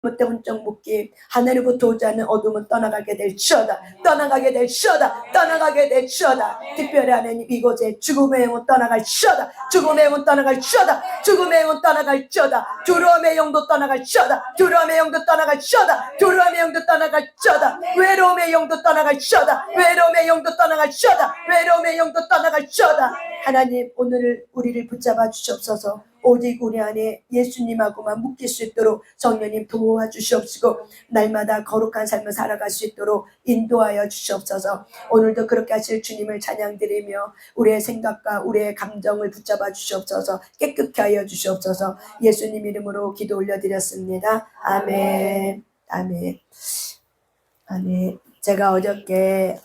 못된 혼적 묶임, 하늘로부터 오지 않는 어둠은 떠나가게 될지어다. 떠나가게 될지어다. 떠나가게 될지어다. 특별히 하나님 이곳에 죽음의 영혼 떠나갈지어다. 죽음의 영혼 떠나갈지어다. 죽음의 영혼 떠나갈지어다. 두려움의 영도 떠나갈지어다. 두려움의 영도 떠나갈지어다. 두려움의 영도 떠나갈지어다. 외로움의 영도 떠나갈지어다. 외로움의 영도 떠나갈지어다. 외로움의 영도 떠나갈지어다. 하나님 오늘 우리를 붙잡아 주시옵소서. 오직 우리 안에 예수님하고만 묶일 수 있도록 성령님 도와주시옵시고 날마다 거룩한 삶을 살아갈 수 있도록 인도하여 주시옵소서. 오늘도 그렇게 하실 주님을 찬양드리며 우리의 생각과 우리의 감정을 붙잡아 주시옵소서. 깨끗게 하여 주시옵소서. 예수님 이름으로 기도 올려드렸습니다. 아멘. 아멘. 아멘. 제가 어저께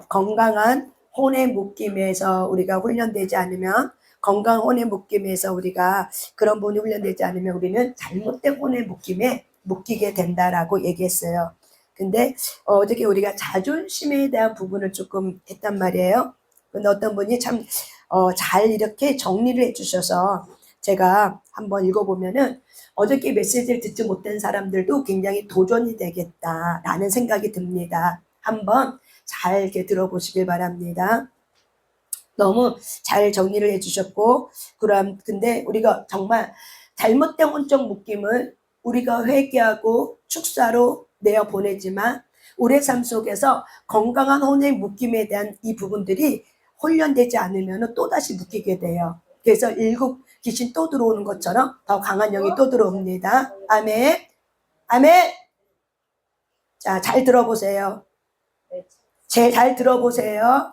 건강한 혼의 묶임에서 우리가 훈련되지 않으면 건강 혼의 묶임에서 우리가 그런 부분이 훈련되지 않으면 우리는 잘못된 혼의 묶임에 묶이게 된다라고 얘기했어요. 근데 어저께 우리가 자존심에 대한 부분을 조금 했단 말이에요. 근데 어떤 분이 참 잘 이렇게 정리를 해주셔서 제가 한번 읽어보면은 어저께 메시지를 듣지 못한 사람들도 굉장히 도전이 되겠다라는 생각이 듭니다. 한번 잘 이렇게 들어보시길 바랍니다. 너무 잘 정리를 해주셨고, 근데 우리가 정말 잘못된 혼적 묶임을 우리가 회개하고 축사로 내어보내지만 우리의 삶 속에서 건강한 혼의 묶임에 대한 이 부분들이 훈련되지 않으면 또다시 묶이게 돼요. 그래서 일곱 귀신 또 들어오는 것처럼 더 강한 영이 또 들어옵니다. 아멘. 아멘. 자, 잘 들어보세요. 잘 들어보세요.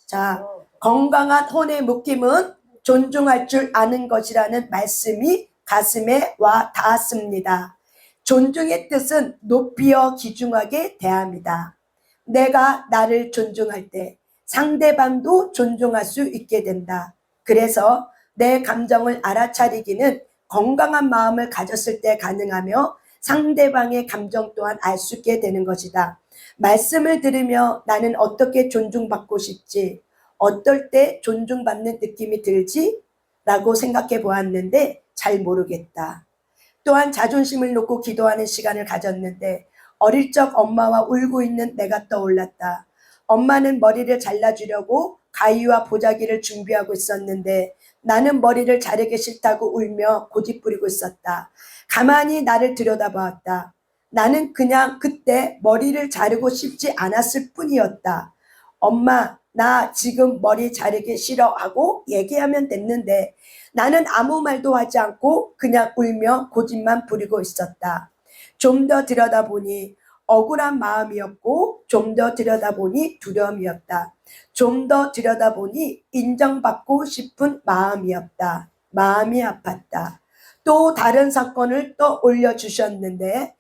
자, 건강한 혼의 묶임은 존중할 줄 아는 것이라는 말씀이 가슴에 와 닿았습니다. 존중의 뜻은 높이어 귀중하게 대합니다. 내가 나를 존중할 때 상대방도 존중할 수 있게 된다. 그래서 내 감정을 알아차리기는 건강한 마음을 가졌을 때 가능하며 상대방의 감정 또한 알 수 있게 되는 것이다. 말씀을 들으며 나는 어떻게 존중받고 싶지? 어떨 때 존중받는 느낌이 들지? 라고 생각해 보았는데 잘 모르겠다. 또한 자존심을 놓고 기도하는 시간을 가졌는데 어릴 적 엄마와 울고 있는 내가 떠올랐다. 엄마는 머리를 잘라주려고 가위와 보자기를 준비하고 있었는데 나는 머리를 자르기 싫다고 울며 고집부리고 있었다. 가만히 나를 들여다보았다. 나는 그냥 그때 머리를 자르고 싶지 않았을 뿐이었다. 엄마, 나 지금 머리 자르기 싫어하고 얘기하면 됐는데 나는 아무 말도 하지 않고 그냥 울며 고집만 부리고 있었다. 좀 더 들여다보니 억울한 마음이었고 좀 더 들여다보니 두려움이었다. 좀 더 들여다보니 인정받고 싶은 마음이었다. 마음이 아팠다. 또 다른 사건을 떠올려 주셨는데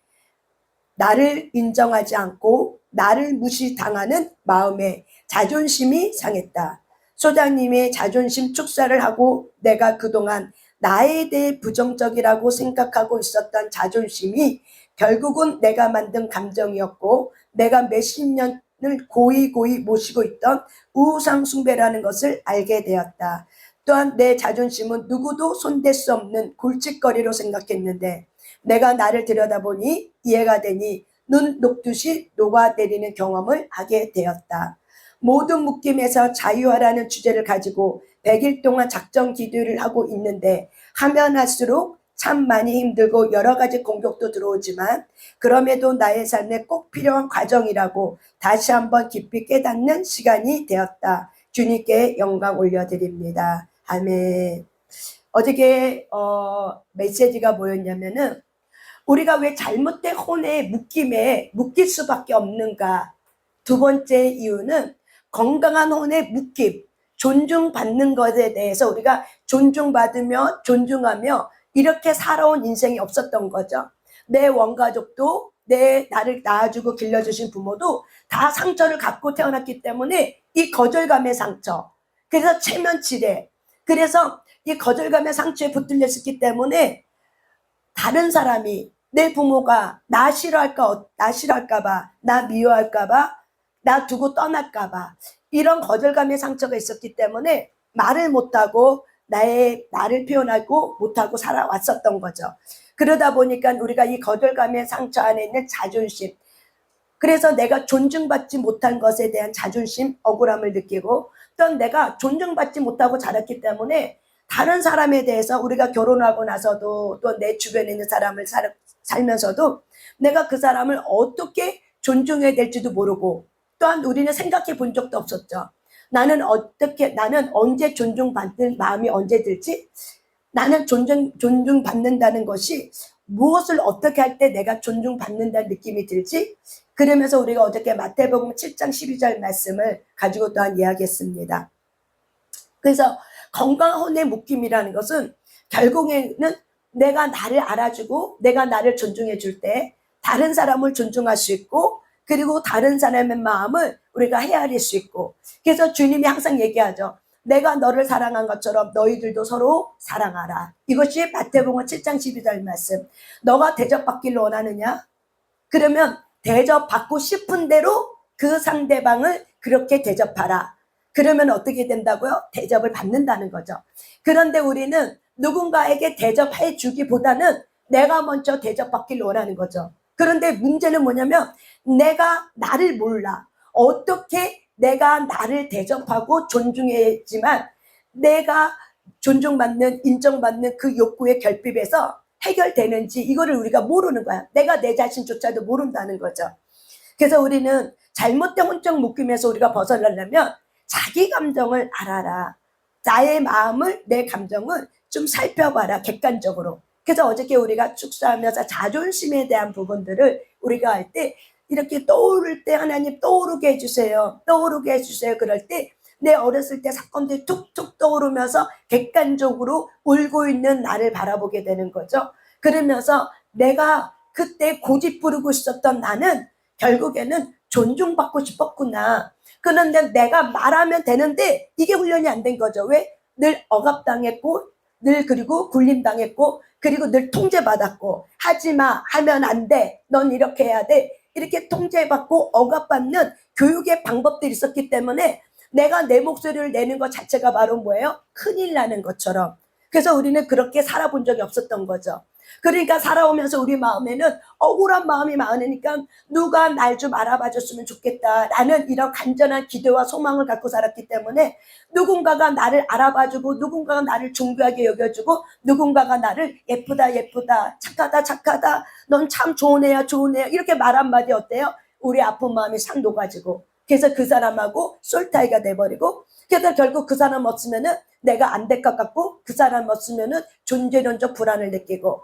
나를 인정하지 않고 나를 무시당하는 마음에 자존심이 상했다. 소장님의 자존심 축사를 하고 내가 그동안 나에 대해 부정적이라고 생각하고 있었던 자존심이 결국은 내가 만든 감정이었고 내가 몇십 년을 고이 모시고 있던 우상 숭배라는 것을 알게 되었다. 또한 내 자존심은 누구도 손댈 수 없는 골칫거리로 생각했는데 내가 나를 들여다보니 이해가 되니 눈 녹듯이 녹아내리는 경험을 하게 되었다. 모든 묶임에서 자유하라는 주제를 가지고 100일 동안 작정 기도를 하고 있는데 하면 할수록 참 많이 힘들고 여러 가지 공격도 들어오지만 그럼에도 나의 삶에 꼭 필요한 과정이라고 다시 한번 깊이 깨닫는 시간이 되었다. 주님께 영광 올려드립니다. 아멘. 어저께 메시지가 뭐였냐면은 우리가 왜 잘못된 혼의 묶임에 묶일 수밖에 없는가? 두 번째 이유는 건강한 혼의 묶임, 존중받는 것에 대해서 우리가 존중받으며 존중하며 이렇게 살아온 인생이 없었던 거죠. 내 원가족도 나를 낳아주고 길러주신 부모도 다 상처를 갖고 태어났기 때문에 이 거절감의 상처, 그래서 체면치레, 그래서 이 거절감의 상처에 붙들렸기 때문에 다른 사람이 내 부모가 나 싫어할까봐, 나 미워할까봐, 나 두고 떠날까봐 이런 거절감의 상처가 있었기 때문에 말을 못하고 나를 표현하고 못하고 살아왔었던 거죠. 그러다 보니까 우리가 이 거절감의 상처 안에 있는 자존심, 그래서 내가 존중받지 못한 것에 대한 자존심, 억울함을 느끼고, 또 내가 존중받지 못하고 자랐기 때문에 다른 사람에 대해서 우리가 결혼하고 나서도 또 내 주변에 있는 사람을 살면서도 내가 그 사람을 어떻게 존중해야 될지도 모르고, 또한 우리는 생각해 본 적도 없었죠. 나는 언제 존중받는 마음이 언제 들지? 나는 존중받는다는 것이 무엇을 어떻게 할 때 내가 존중받는다는 느낌이 들지? 그러면서 우리가 어저께 마태복음 7장 12절 말씀을 가지고 또한 이야기했습니다. 그래서 건강한 혼의 묶임이라는 것은 결국에는 내가 나를 알아주고 내가 나를 존중해 줄 때 다른 사람을 존중할 수 있고, 그리고 다른 사람의 마음을 우리가 헤아릴 수 있고, 그래서 주님이 항상 얘기하죠. 내가 너를 사랑한 것처럼 너희들도 서로 사랑하라. 이것이 마태복음 7장 12절 말씀. 너가 대접받기를 원하느냐? 그러면 대접받고 싶은 대로 그 상대방을 그렇게 대접하라. 그러면 어떻게 된다고요? 대접을 받는다는 거죠. 그런데 우리는 누군가에게 대접해 주기보다는 내가 먼저 대접받기를 원하는 거죠. 그런데 문제는 뭐냐면 내가 나를 몰라. 어떻게 내가 나를 대접하고 존중했지만 내가 존중받는, 인정받는 그 욕구의 결핍에서 해결되는지 이거를 우리가 모르는 거야. 내가 내 자신조차도 모른다는 거죠. 그래서 우리는 잘못된 혼적 묶임에서 우리가 벗어나려면 자기 감정을 알아라. 나의 마음을, 내 감정을 좀 살펴봐라, 객관적으로. 그래서 어저께 우리가 축사하면서 자존심에 대한 부분들을 우리가 할 때 이렇게 떠오를 때 하나님 떠오르게 해주세요. 떠오르게 해주세요. 그럴 때 내 어렸을 때 사건들이 툭툭 떠오르면서 객관적으로 울고 있는 나를 바라보게 되는 거죠. 그러면서 내가 그때 고집 부르고 있었던 나는 결국에는 존중받고 싶었구나. 그런데 내가 말하면 되는데 이게 훈련이 안 된 거죠. 왜? 늘 억압당했고, 늘 그리고 굴림당했고, 그리고 늘 통제받았고, 하지마, 하면 안 돼, 넌 이렇게 해야 돼, 이렇게 통제받고 억압받는 교육의 방법들이 있었기 때문에 내가 내 목소리를 내는 것 자체가 바로 뭐예요? 큰일 나는 것처럼. 그래서 우리는 그렇게 살아본 적이 없었던 거죠. 그러니까 살아오면서 우리 마음에는 억울한 마음이 많으니까 누가 날 좀 알아봐 줬으면 좋겠다. 나는 이런 간절한 기대와 소망을 갖고 살았기 때문에 누군가가 나를 알아봐주고, 누군가가 나를 존귀하게 여겨주고, 누군가가 나를 예쁘다 예쁘다, 착하다 착하다, 넌 참 좋은 애야 좋은 애야, 이렇게 말 한마디 어때요? 우리 아픈 마음이 싹 녹아지고, 그래서 그 사람하고 솔타이가 돼버리고, 그래서 결국 그 사람 없으면은 내가 안 될 것 같고, 그 사람 없으면은 존재론적 불안을 느끼고.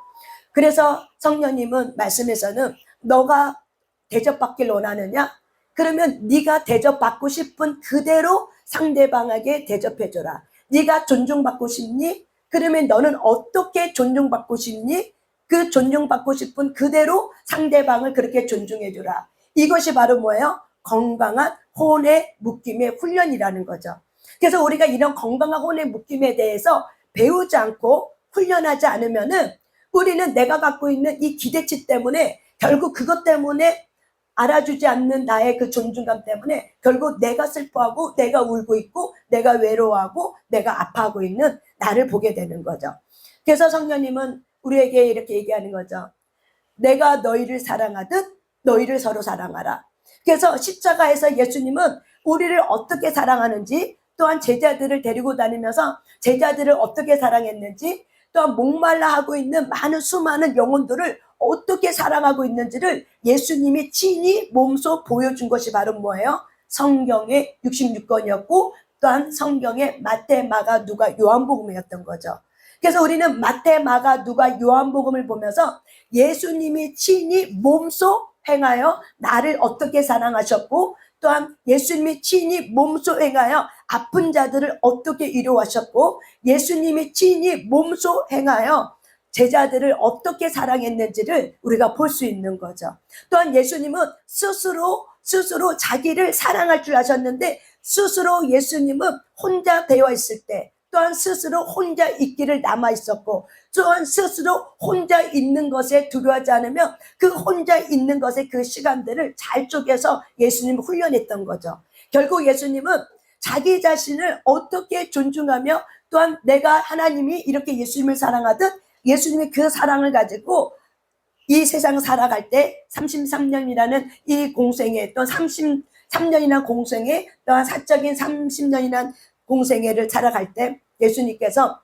그래서 성령님은 말씀에서는 너가 대접받길 원하느냐? 그러면 네가 대접받고 싶은 그대로 상대방에게 대접해줘라. 네가 존중받고 싶니? 그러면 너는 어떻게 존중받고 싶니? 그 존중받고 싶은 그대로 상대방을 그렇게 존중해줘라. 이것이 바로 뭐예요? 건강한 혼의 묶임의 훈련이라는 거죠. 그래서 우리가 이런 건강한 혼의 묶임에 대해서 배우지 않고 훈련하지 않으면은 우리는 내가 갖고 있는 이 기대치 때문에 결국 그것 때문에 알아주지 않는 나의 그 존중감 때문에 결국 내가 슬퍼하고 내가 울고 있고 내가 외로워하고 내가 아파하고 있는 나를 보게 되는 거죠. 그래서 성령님은 우리에게 이렇게 얘기하는 거죠. 내가 너희를 사랑하듯 너희를 서로 사랑하라. 그래서 십자가에서 예수님은 우리를 어떻게 사랑하는지, 또한 제자들을 데리고 다니면서 제자들을 어떻게 사랑했는지, 또한 목말라 하고 있는 많은 수많은 영혼들을 어떻게 사랑하고 있는지를 예수님이 친히 몸소 보여준 것이 바로 뭐예요? 성경의 66권이었고 또한 성경의 마태, 마가, 누가, 요한복음이었던 거죠. 그래서 우리는 마태, 마가, 누가, 요한복음을 보면서 예수님이 친히 몸소 행하여 나를 어떻게 사랑하셨고, 또한 예수님이 친히 몸소 행하여 아픈 자들을 어떻게 위로하셨고, 예수님이 친히 몸소 행하여 제자들을 어떻게 사랑했는지를 우리가 볼 수 있는 거죠. 또한 예수님은 스스로 자기를 사랑할 줄 아셨는데, 스스로 예수님은 혼자 되어 있을 때 또한 스스로 혼자 있기를 남아 있었고, 또한 스스로 혼자 있는 것에 두려워하지 않으면 그 혼자 있는 것의 그 시간들을 잘 쪼개서 예수님을 훈련했던 거죠. 결국 예수님은 자기 자신을 어떻게 존중하며, 또한 내가 하나님이 이렇게 예수님을 사랑하듯 예수님의 그 사랑을 가지고 이 세상 살아갈 때 33년이라는 이 공생애, 또 33년이나 공생애, 또 사적인 30년이나 공생애를 살아갈 때 예수님께서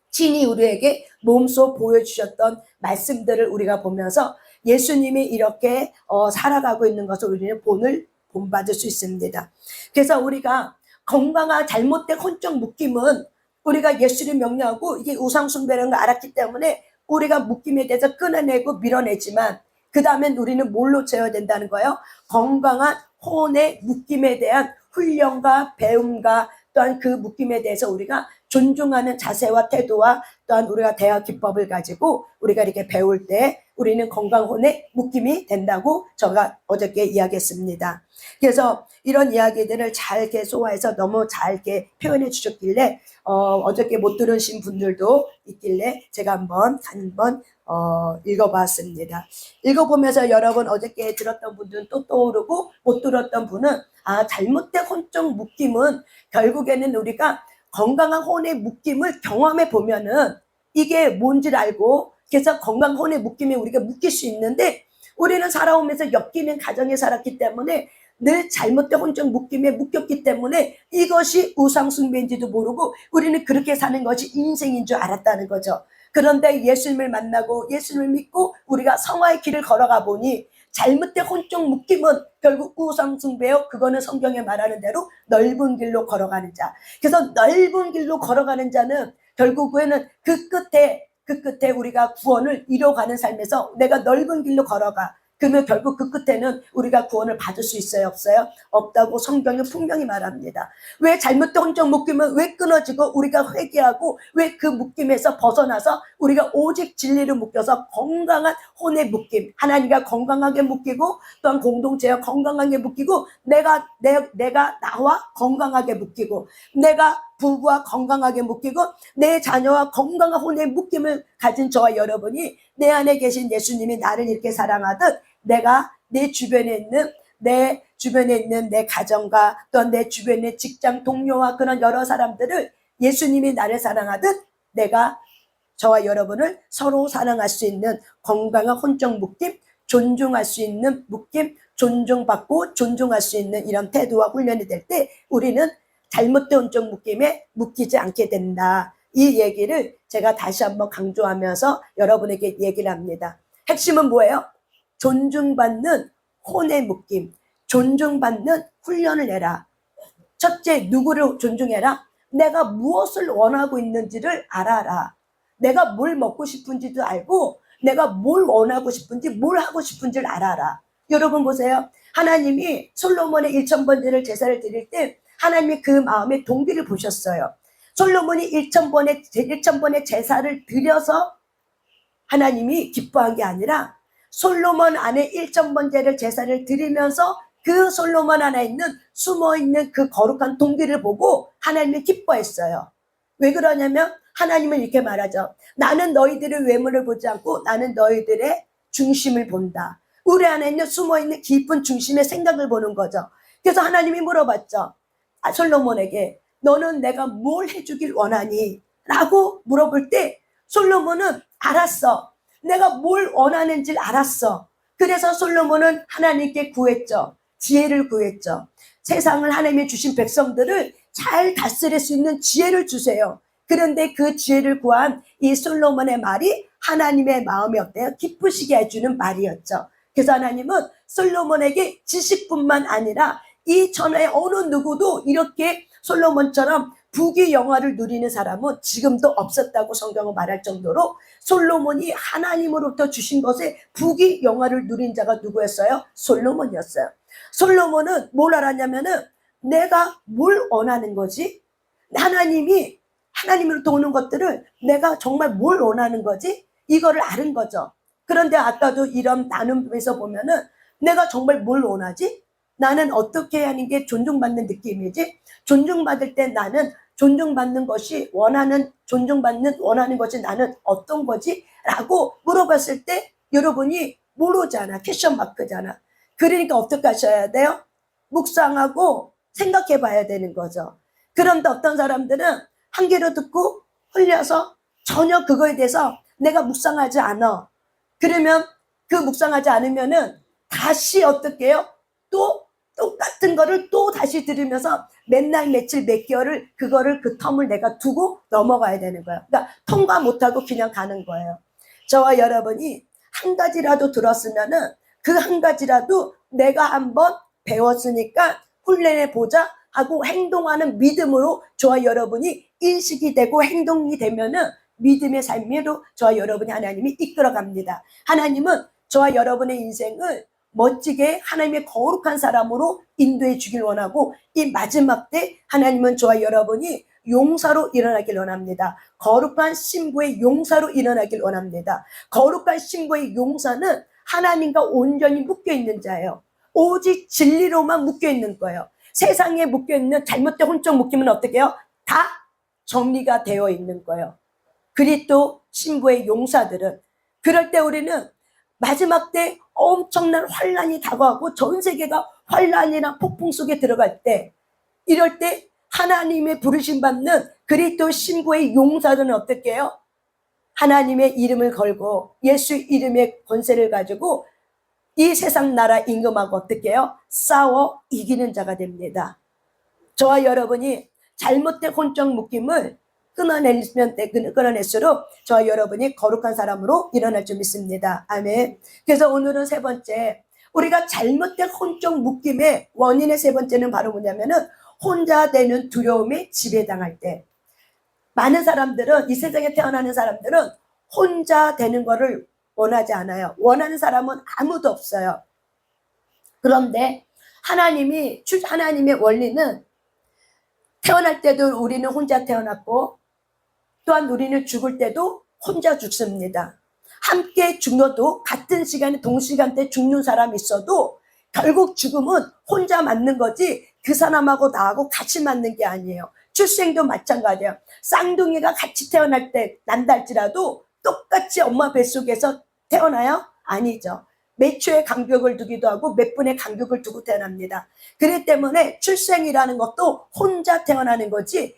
친히 우리에게 몸소 보여주셨던 말씀들을 우리가 보면서 예수님이 이렇게 살아가고 있는 것을 우리는 본받을 수 있습니다. 그래서 우리가 건강한 잘못된 혼적 묶임은 우리가 예수를 명령하고 이게 우상숭배라는 걸 알았기 때문에 우리가 묶임에 대해서 끊어내고 밀어내지만 그 다음엔 우리는 뭘로 채워야 된다는 거예요? 건강한 혼의 묶임에 대한 훈련과 배움과 또한 그 묶임에 대해서 우리가 존중하는 자세와 태도와 또한 우리가 대화 기법을 가지고 우리가 이렇게 배울 때 우리는 건강혼의 묶임이 된다고 제가 어저께 이야기했습니다. 그래서 이런 이야기들을 잘 이렇게 소화해서 너무 잘 이렇게 표현해 주셨길래 어저께 못 들으신 분들도 있길래 제가 한번 읽어봤습니다. 읽어보면서 여러분 어저께 들었던 분들은 또 떠오르고 못 들었던 분은 잘못된 혼적 묶임은 결국에는 우리가 건강한 혼의 묶임을 경험해 보면은 이게 뭔지를 알고 그래서 건강한 혼의 묶임에 우리가 묶일 수 있는데 우리는 살아오면서 엮이는 가정에 살았기 때문에 늘 잘못된 혼적 묶임에 묶였기 때문에 이것이 우상숭배인지도 모르고 우리는 그렇게 사는 것이 인생인 줄 알았다는 거죠. 그런데 예수님을 만나고 예수님을 믿고 우리가 성화의 길을 걸어가 보니 잘못된 혼적 묶임은 결국 우상숭배요. 그거는 성경에 말하는 대로 넓은 길로 걸어가는 자. 그래서 넓은 길로 걸어가는 자는 결국에는 그 끝에 우리가 구원을 이뤄가는 삶에서 내가 넓은 길로 걸어가. 그러면 결국 그 끝에는 우리가 구원을 받을 수 있어요? 없어요? 없다고 성경이 분명히 말합니다. 왜 잘못된 혼적 묶임은 왜 끊어지고 우리가 회개하고 왜 그 묶임에서 벗어나서 우리가 오직 진리를 묶여서 건강한 혼의 묶임, 하나님과 건강하게 묶이고 또한 공동체와 건강하게 묶이고 내가 나와 건강하게 묶이고 내가 부부와 건강하게 묶이고 내 자녀와 건강한 혼의 묶임을 가진 저와 여러분이 내 안에 계신 예수님이 나를 이렇게 사랑하듯 내가 내 주변에 있는 내 가정과 또 내 주변에 있는 직장 동료와 그런 여러 사람들을 예수님이 나를 사랑하듯 내가 저와 여러분을 서로 사랑할 수 있는 건강한 혼적 묶임, 존중할 수 있는 묶임, 존중받고 존중할 수 있는 이런 태도와 훈련이 될 때 우리는 잘못된 혼적 묶임에 묶이지 않게 된다. 이 얘기를 제가 다시 한번 강조하면서 여러분에게 얘기를 합니다. 핵심은 뭐예요? 존중받는 혼의 묶임, 존중받는 훈련을 해라. 첫째, 누구를 존중해라? 내가 무엇을 원하고 있는지를 알아라. 내가 뭘 먹고 싶은지도 알고 내가 뭘 원하고 싶은지 뭘 하고 싶은지를 알아라. 여러분 보세요. 하나님이 솔로몬의 1000번제를 제사를 드릴 때 하나님이 그 마음의 동기를 보셨어요. 솔로몬이 1000번의 제사를 드려서 하나님이 기뻐한 게 아니라 솔로몬 안에 1000번제를 제사를 드리면서 그 솔로몬 안에 있는 숨어있는 그 거룩한 동기를 보고 하나님이 기뻐했어요. 왜 그러냐면 하나님은 이렇게 말하죠. 나는 너희들의 외모를 보지 않고 나는 너희들의 중심을 본다. 우리 안에 있는 숨어있는 깊은 중심의 생각을 보는 거죠. 그래서 하나님이 물어봤죠. 솔로몬에게 너는 내가 뭘 해주길 원하니? 라고 물어볼 때 솔로몬은 알았어. 내가 뭘 원하는지 알았어. 그래서 솔로몬은 하나님께 구했죠. 지혜를 구했죠. 세상을 하나님이 주신 백성들을 잘 다스릴 수 있는 지혜를 주세요. 그런데 그 지혜를 구한 이 솔로몬의 말이 하나님의 마음이 어때요? 기쁘시게 해주는 말이었죠. 그래서 하나님은 솔로몬에게 지식뿐만 아니라 이 전에 어느 누구도 이렇게 솔로몬처럼 부귀 영화를 누리는 사람은 지금도 없었다고 성경은 말할 정도로 솔로몬이 하나님으로부터 주신 것에 부귀 영화를 누린 자가 누구였어요? 솔로몬이었어요. 솔로몬은 뭘 알았냐면은 내가 뭘 원하는 거지? 하나님이 하나님으로부터 오는 것들을 내가 정말 뭘 원하는 거지? 이거를 아는 거죠. 그런데 아까도 이런 나눔에서 보면은 내가 정말 뭘 원하지? 나는 어떻게 하는 게 존중받는 느낌이지? 존중받을 때 나는 존중받는 것이 원하는 것이 나는 어떤 거지? 라고 물어봤을 때 여러분이 모르잖아. 퀘션 마크잖아. 그러니까 어떻게 하셔야 돼요? 묵상하고 생각해 봐야 되는 거죠. 그런데 어떤 사람들은 한 귀로 듣고 흘려서 전혀 그거에 대해서 내가 묵상하지 않아. 그러면 그 묵상하지 않으면은 다시 어떻게 해요? 또 똑같은 거를 또 다시 들으면서 맨날 며칠 몇 개월을 그거를 그 텀을 내가 두고 넘어가야 되는 거예요. 그러니까 통과 못하고 그냥 가는 거예요. 저와 여러분이 한 가지라도 들었으면은 그 한 가지라도 내가 한번 배웠으니까 훈련해 보자 하고 행동하는 믿음으로 저와 여러분이 인식이 되고 행동이 되면은 믿음의 삶으로 저와 여러분이 하나님이 이끌어갑니다. 하나님은 저와 여러분의 인생을 멋지게 하나님의 거룩한 사람으로 인도해 주길 원하고 이 마지막 때 하나님은 저와 여러분이 용사로 일어나길 원합니다. 거룩한 신부의 용사로 일어나길 원합니다. 거룩한 신부의 용사는 하나님과 온전히 묶여있는 자예요. 오직 진리로만 묶여있는 거예요. 세상에 묶여있는 잘못된 혼적 묶이면 어떻게 해요? 다 정리가 되어 있는 거예요. 그리스도 신부의 용사들은 그럴 때 우리는 마지막 때 엄청난 환란이 다가오고 전 세계가 환란이나 폭풍 속에 들어갈 때 이럴 때 하나님의 부르심 받는 그리스도 신부의 용사들은 어떻게 해요? 하나님의 이름을 걸고 예수 이름의 권세를 가지고 이 세상 나라 임금하고 어떻게 해요? 싸워 이기는 자가 됩니다. 저와 여러분이 잘못된 혼적 묶임을 끊어낼수록 저와 여러분이 거룩한 사람으로 일어날 줄 믿습니다. 아멘. 그래서 오늘은 세 번째, 우리가 잘못된 혼적 묶임의 원인의 세 번째는 바로 뭐냐면은 혼자 되는 두려움에 지배당할 때. 많은 사람들은, 이 세상에 태어나는 사람들은 혼자 되는 거를 원하지 않아요. 원하는 사람은 아무도 없어요. 그런데 하나님의 원리는 태어날 때도 우리는 혼자 태어났고 또한 우리는 죽을 때도 혼자 죽습니다. 함께 죽어도 같은 시간에 동시간대에 죽는 사람이 있어도 결국 죽음은 혼자 맞는 거지 그 사람하고 나하고 같이 맞는 게 아니에요. 출생도 마찬가지예요. 쌍둥이가 같이 태어날 때 난다 할지라도 똑같이 엄마 뱃속에서 태어나요? 아니죠. 몇 초의 간격을 두기도 하고 몇 분의 간격을 두고 태어납니다. 그렇기 때문에 출생이라는 것도 혼자 태어나는 거지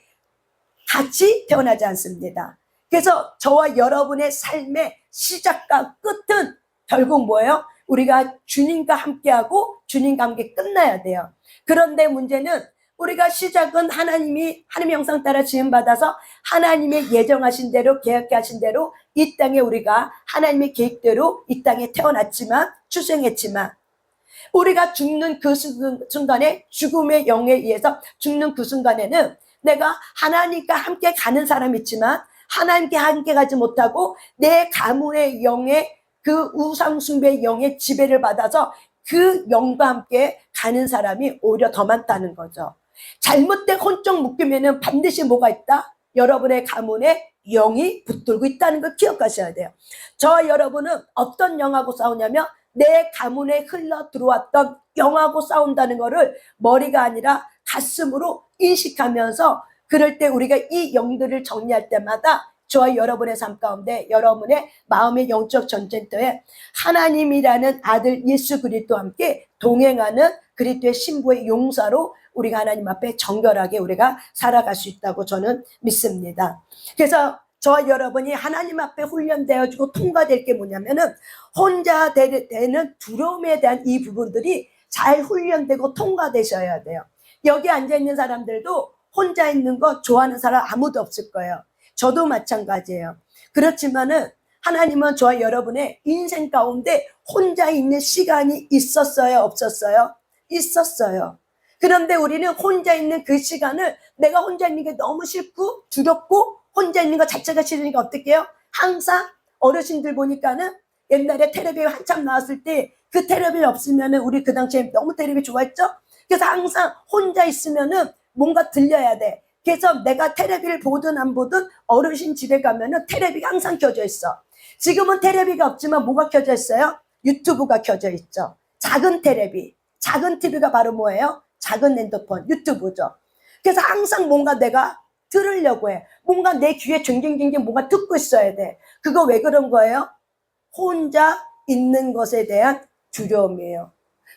같이 태어나지 않습니다. 그래서 저와 여러분의 삶의 시작과 끝은 결국 뭐예요? 우리가 주님과 함께하고 주님과 함께 끝나야 돼요. 그런데 문제는 우리가 시작은 하나님의 형상 따라 지음받아서 하나님의 예정하신 대로 계획하신 대로 이 땅에 우리가 하나님의 계획대로 이 땅에 태어났지만 출생했지만 우리가 죽는 그 순간에 죽음의 영에 의해서 죽는 그 순간에는 내가 하나님과 함께 가는 사람이 있지만 하나님께 함께 가지 못하고 내 가문의 영의 그 우상숭배의 영의 지배를 받아서 그 영과 함께 가는 사람이 오히려 더 많다는 거죠. 잘못된 혼적 묶이면은 반드시 뭐가 있다? 여러분의 가문에 영이 붙들고 있다는 걸 기억하셔야 돼요. 저와 여러분은 어떤 영하고 싸우냐면 내 가문에 흘러 들어왔던 영하고 싸운다는 거를 머리가 아니라 가슴으로 인식하면서 그럴 때 우리가 이 영들을 정리할 때마다 저와 여러분의 삶 가운데 여러분의 마음의 영적 전쟁터에 하나님이라는 아들 예수 그리스도와 함께 동행하는 그리스도의 신부의 용사로 우리가 하나님 앞에 정결하게 우리가 살아갈 수 있다고 저는 믿습니다. 그래서 저와 여러분이 하나님 앞에 훈련되어지고 통과될 게 뭐냐면은 혼자 되는 두려움에 대한 이 부분들이 잘 훈련되고 통과되셔야 돼요. 여기 앉아있는 사람들도 혼자 있는 거 좋아하는 사람 아무도 없을 거예요. 저도 마찬가지예요. 그렇지만은 하나님은 저와 여러분의 인생 가운데 혼자 있는 시간이 있었어요? 없었어요? 있었어요. 그런데 우리는 혼자 있는 그 시간을 내가 혼자 있는 게 너무 싫고 두렵고 혼자 있는 것 자체가 싫으니까 어떻게 해요? 항상 어르신들 보니까는 옛날에 텔레비 한참 나왔을 때 그 텔레비 없으면은 우리 그 당시에 너무 텔레비 좋아했죠? 그래서 항상 혼자 있으면은 뭔가 들려야 돼. 그래서 내가 텔레비를 보든 안 보든 어르신 집에 가면은 텔레비가 항상 켜져 있어. 지금은 텔레비가 없지만 뭐가 켜져 있어요? 유튜브가 켜져 있죠. 작은 텔레비. 작은 TV가 바로 뭐예요? 작은 핸드폰, 유튜브죠. 그래서 항상 뭔가 내가 들으려고 해. 뭔가 내 귀에 쟁쟁쟁쟁 뭔가 듣고 있어야 돼. 그거 왜 그런 거예요? 혼자 있는 것에 대한 두려움이에요.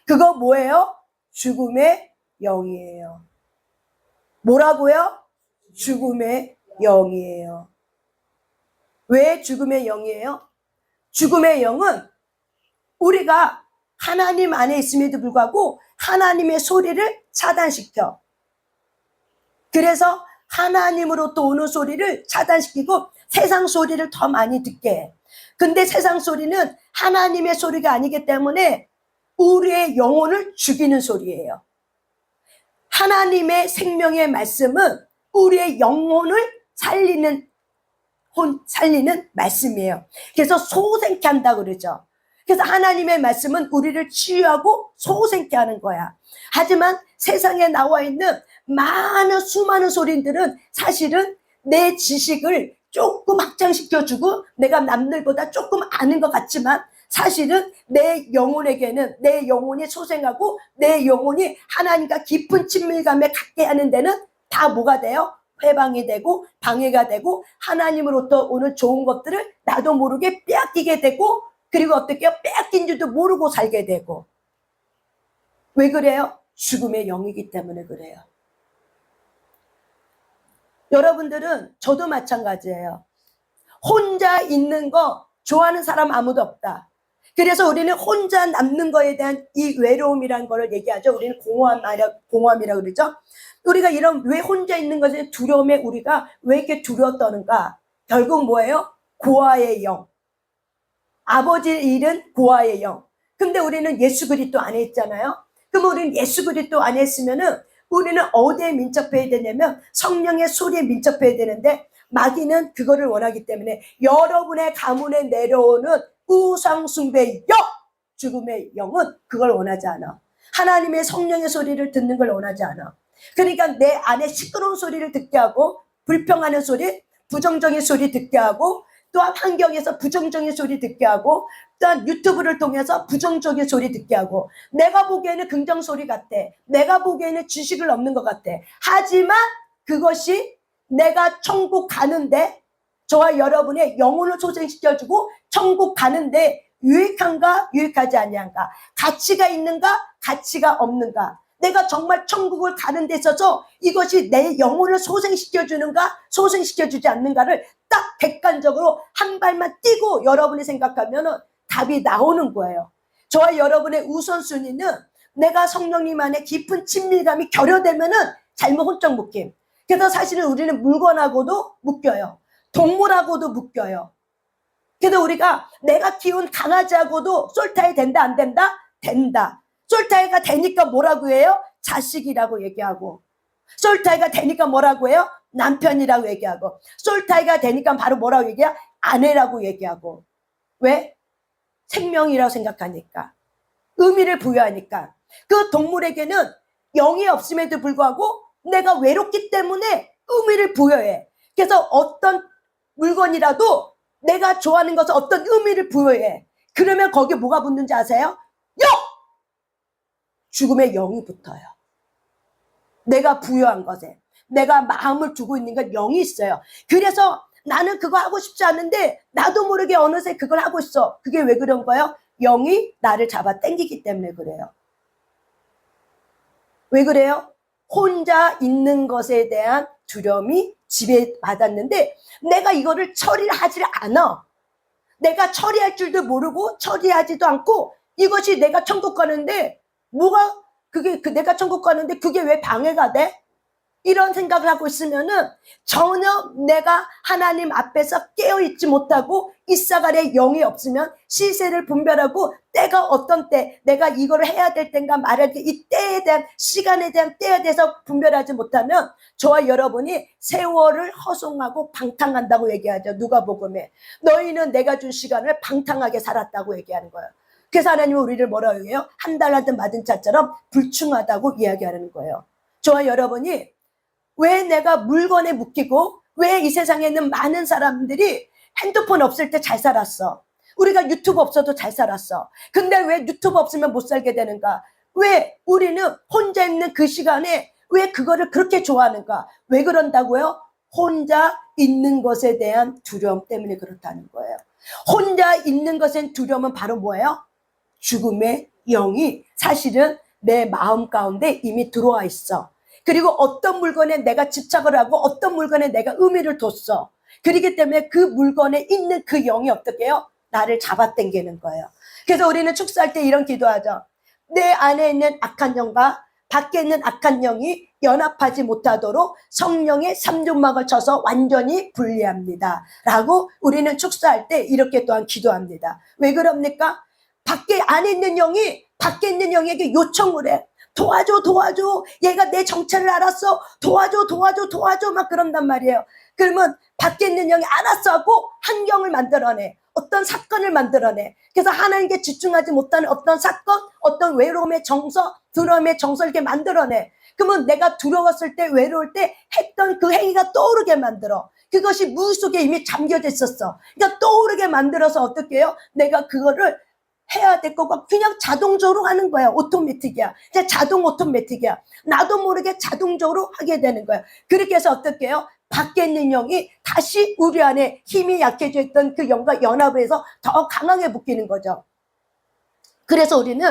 그거 뭐예요? 죽음의 영이에요. 뭐라고요? 죽음의 영이에요. 왜 죽음의 영이에요? 죽음의 영은 우리가 하나님 안에 있음에도 불구하고 하나님의 소리를 차단시켜. 그래서 하나님으로부터 오는 소리를 차단시키고 세상 소리를 더 많이 듣게 해. 근데 세상 소리는 하나님의 소리가 아니기 때문에 우리의 영혼을 죽이는 소리예요. 하나님의 생명의 말씀은 우리의 영혼을 살리는 말씀이에요. 그래서 소생케 한다고 그러죠. 그래서 하나님의 말씀은 우리를 치유하고 소생케 하는 거야. 하지만 세상에 나와 있는 수많은 소리들은 사실은 내 지식을 조금 확장시켜주고 내가 남들보다 조금 아는 것 같지만 사실은 내 영혼에게는 내 영혼이 소생하고 내 영혼이 하나님과 깊은 친밀감에 갖게 하는 데는 다 뭐가 돼요? 회방이 되고 방해가 되고 하나님으로부터 오는 좋은 것들을 나도 모르게 빼앗기게 되고 그리고 어떻게 빼앗긴 줄도 모르고 살게 되고. 왜 그래요? 죽음의 영이기 때문에 그래요. 여러분들은 저도 마찬가지예요. 혼자 있는 거 좋아하는 사람 아무도 없다. 그래서 우리는 혼자 남는 거에 대한 이 외로움이라는 걸 얘기하죠. 우리는 공허함이라고 그러죠. 우리가 이런 왜 혼자 있는 것에 두려움에 우리가 왜 이렇게 두려워 떠는가? 결국 뭐예요? 고아의 영. 아버지를 잃은 고아의 영. 근데 우리는 예수 그리스도 안에 있잖아요. 그럼 우리는 예수 그리스도 안에 있으면은 우리는 어디에 민첩해야 되냐면 성령의 소리에 민첩해야 되는데 마귀는 그거를 원하기 때문에 여러분의 가문에 내려오는 우상 숭배의 영, 죽음의 영은 그걸 원하지 않아. 하나님의 성령의 소리를 듣는 걸 원하지 않아. 그러니까 내 안에 시끄러운 소리를 듣게 하고 불평하는 소리, 부정적인 소리 듣게 하고 또한 환경에서 부정적인 소리 듣게 하고 또한 유튜브를 통해서 부정적인 소리 듣게 하고 내가 보기에는 긍정 소리 같아. 내가 보기에는 지식을 얻는 것 같아. 하지만 그것이 내가 천국 가는데 저와 여러분의 영혼을 소생시켜주고 천국 가는데 유익한가 유익하지 아니한가, 가치가 있는가 가치가 없는가, 내가 정말 천국을 가는 데 있어서 이것이 내 영혼을 소생시켜주는가 소생시켜주지 않는가를 딱 객관적으로 한 발만 띄고 여러분이 생각하면 답이 나오는 거예요. 저와 여러분의 우선순위는 내가 성령님 안에 깊은 친밀감이 결여되면 잘못 혼적 묶임. 그래서 사실은 우리는 물건하고도 묶여요. 동물하고도 묶여요. 그래서 우리가 내가 키운 강아지하고도 솔타이 된다 안 된다? 된다. 솔타이가 되니까 뭐라고 해요? 자식이라고 얘기하고, 솔타이가 되니까 뭐라고 해요? 남편이라고 얘기하고, 솔타이가 되니까 바로 뭐라고 얘기해요? 아내라고 얘기하고. 왜? 생명이라고 생각하니까, 의미를 부여하니까. 그 동물에게는 영이 없음에도 불구하고 내가 외롭기 때문에 의미를 부여해. 그래서 어떤 물건이라도 내가 좋아하는 것을 어떤 의미를 부여해. 그러면 거기에 뭐가 붙는지 아세요? 영! 죽음의 영이 붙어요. 내가 부여한 것에, 내가 마음을 두고 있는 건 영이 있어요. 그래서 나는 그거 하고 싶지 않은데 나도 모르게 어느새 그걸 하고 있어. 그게 왜 그런 거예요? 영이 나를 잡아 당기기 때문에 그래요. 왜 그래요? 혼자 있는 것에 대한 두려움이 지배받았는데 내가 이거를 처리를 하지 않아. 내가 처리할 줄도 모르고 처리하지도 않고 이것이 내가 천국 가는데 뭐가 그게 내가 천국 가는데 그게 왜 방해가 돼? 이런 생각을 하고 있으면은 전혀 내가 하나님 앞에서 깨어있지 못하고 이사갈의 영이 없으면 시세를 분별하고 때가 어떤 때 내가 이걸 해야 될 때인가 말할 때 이 때에 대한 시간에 대한 때에 대해서 분별하지 못하면 저와 여러분이 세월을 허송하고 방탕한다고 얘기하죠. 누가복음에 너희는 내가 준 시간을 방탕하게 살았다고 얘기하는 거예요. 그래서 하나님은 우리를 뭐라고 해요? 한 달란트 맞은 자처럼 불충하다고 이야기하는 거예요. 저와 여러분이 왜 내가 물건에 묶이고 왜 이 세상에 있는 많은 사람들이 핸드폰 없을 때 잘 살았어? 우리가 유튜브 없어도 잘 살았어. 근데 왜 유튜브 없으면 못 살게 되는가? 왜 우리는 혼자 있는 그 시간에 왜 그거를 그렇게 좋아하는가? 왜 그런다고요? 혼자 있는 것에 대한 두려움 때문에 그렇다는 거예요. 혼자 있는 것엔 두려움은 바로 뭐예요? 죽음의 영이 사실은 내 마음 가운데 이미 들어와 있어. 그리고 어떤 물건에 내가 집착을 하고 어떤 물건에 내가 의미를 뒀어. 그렇기 때문에 그 물건에 있는 그 영이 어떻게 해요? 나를 잡아당기는 거예요. 그래서 우리는 축사할 때 이런 기도하죠. 내 안에 있는 악한 영과 밖에 있는 악한 영이 연합하지 못하도록 성령의 삼중막을 쳐서 완전히 분리합니다. 라고 우리는 축사할 때 이렇게 또한 기도합니다. 왜 그럽니까? 안에 있는 영이 밖에 있는 영에게 요청을 해. 도와줘, 도와줘. 얘가 내 정체를 알았어. 도와줘, 도와줘, 도와줘. 막 그런단 말이에요. 그러면 밖에 있는 영이 알았어 하고 환경을 만들어내. 어떤 사건을 만들어내. 그래서 하나님께 집중하지 못하는 어떤 사건, 어떤 외로움의 정서, 두려움의 정서를 이렇게 만들어내. 그러면 내가 두려웠을 때, 외로울 때 했던 그 행위가 떠오르게 만들어. 그것이 무의 속에 이미 잠겨져 있었어. 그러니까 떠오르게 만들어서 어떻게 해요? 내가 그거를 해야 될 거가 그냥 자동적으로 하는 거야. 오토매틱이야. 그냥 자동 오토매틱이야. 나도 모르게 자동적으로 하게 되는 거야. 그렇게 해서 어떻게 해요? 밖에 있는 영이 다시 우리 안에 힘이 약해져 있던 그 영과 연합을 해서 더 강하게 묶이는 거죠. 그래서 우리는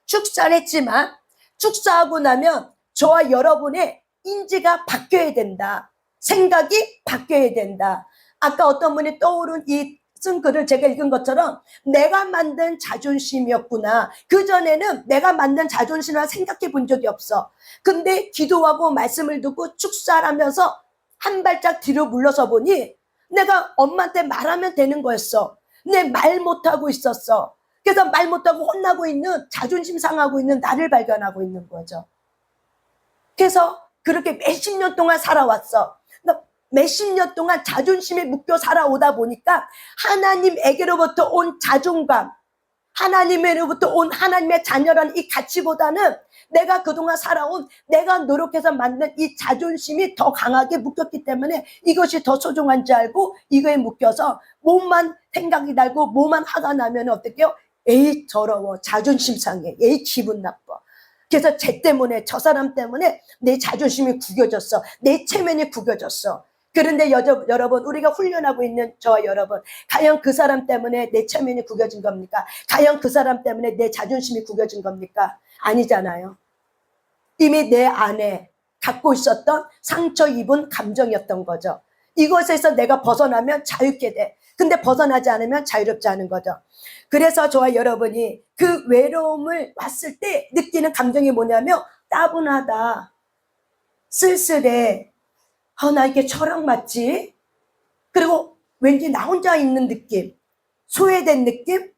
축사를 했지만 축사하고 나면 저와 여러분의 인지가 바뀌어야 된다. 생각이 바뀌어야 된다. 아까 어떤 분이 떠오른 이 쓴 글을 제가 읽은 것처럼 내가 만든 자존심이었구나. 그전에는 내가 만든 자존심을 생각해 본 적이 없어. 근데 기도하고 말씀을 듣고 축사를 하면서 한 발짝 뒤로 물러서 보니 내가 엄마한테 말하면 되는 거였어. 내 말 못하고 있었어. 그래서 말 못하고 혼나고 있는, 자존심 상하고 있는 나를 발견하고 있는 거죠. 그래서 그렇게 몇십 년 동안 살아왔어. 몇십 년 동안 자존심에 묶여 살아오다 보니까 하나님에게로부터 온 자존감, 하나님으로부터 온 하나님의 자녀라는 이 가치보다는 내가 그동안 살아온 내가 노력해서 만든 이 자존심이 더 강하게 묶였기 때문에 이것이 더 소중한 줄 알고 이거에 묶여서 몸만 생각이 나고 몸만 화가 나면 어떻게 해요? 에이 더러워, 자존심 상해, 에이 기분 나빠. 그래서 쟤 때문에, 저 사람 때문에 내 자존심이 구겨졌어, 내 체면이 구겨졌어. 그런데 여러분, 우리가 훈련하고 있는 저와 여러분, 과연 그 사람 때문에 내 체면이 구겨진 겁니까? 과연 그 사람 때문에 내 자존심이 구겨진 겁니까? 아니잖아요. 이미 내 안에 갖고 있었던 상처 입은 감정이었던 거죠. 이것에서 내가 벗어나면 자유롭게 돼. 근데 벗어나지 않으면 자유롭지 않은 거죠. 그래서 저와 여러분이 그 외로움을 왔을 때 느끼는 감정이 뭐냐면 따분하다, 쓸쓸해, 나 이게 철학맞지? 그리고 왠지 나 혼자 있는 느낌, 소외된 느낌,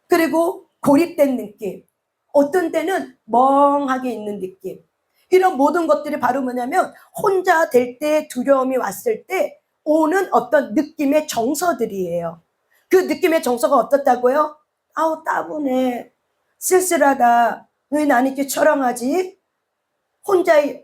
그리고 고립된 느낌, 어떤 때는 멍하게 있는 느낌. 이런 모든 것들이 바로 뭐냐면 혼자 될 때, 두려움이 왔을 때 오는 어떤 느낌의 정서들이에요. 그 느낌의 정서가 어떻다고요? 아우 따분해, 쓸쓸하다, 왜 나는 이렇게 철렁하지?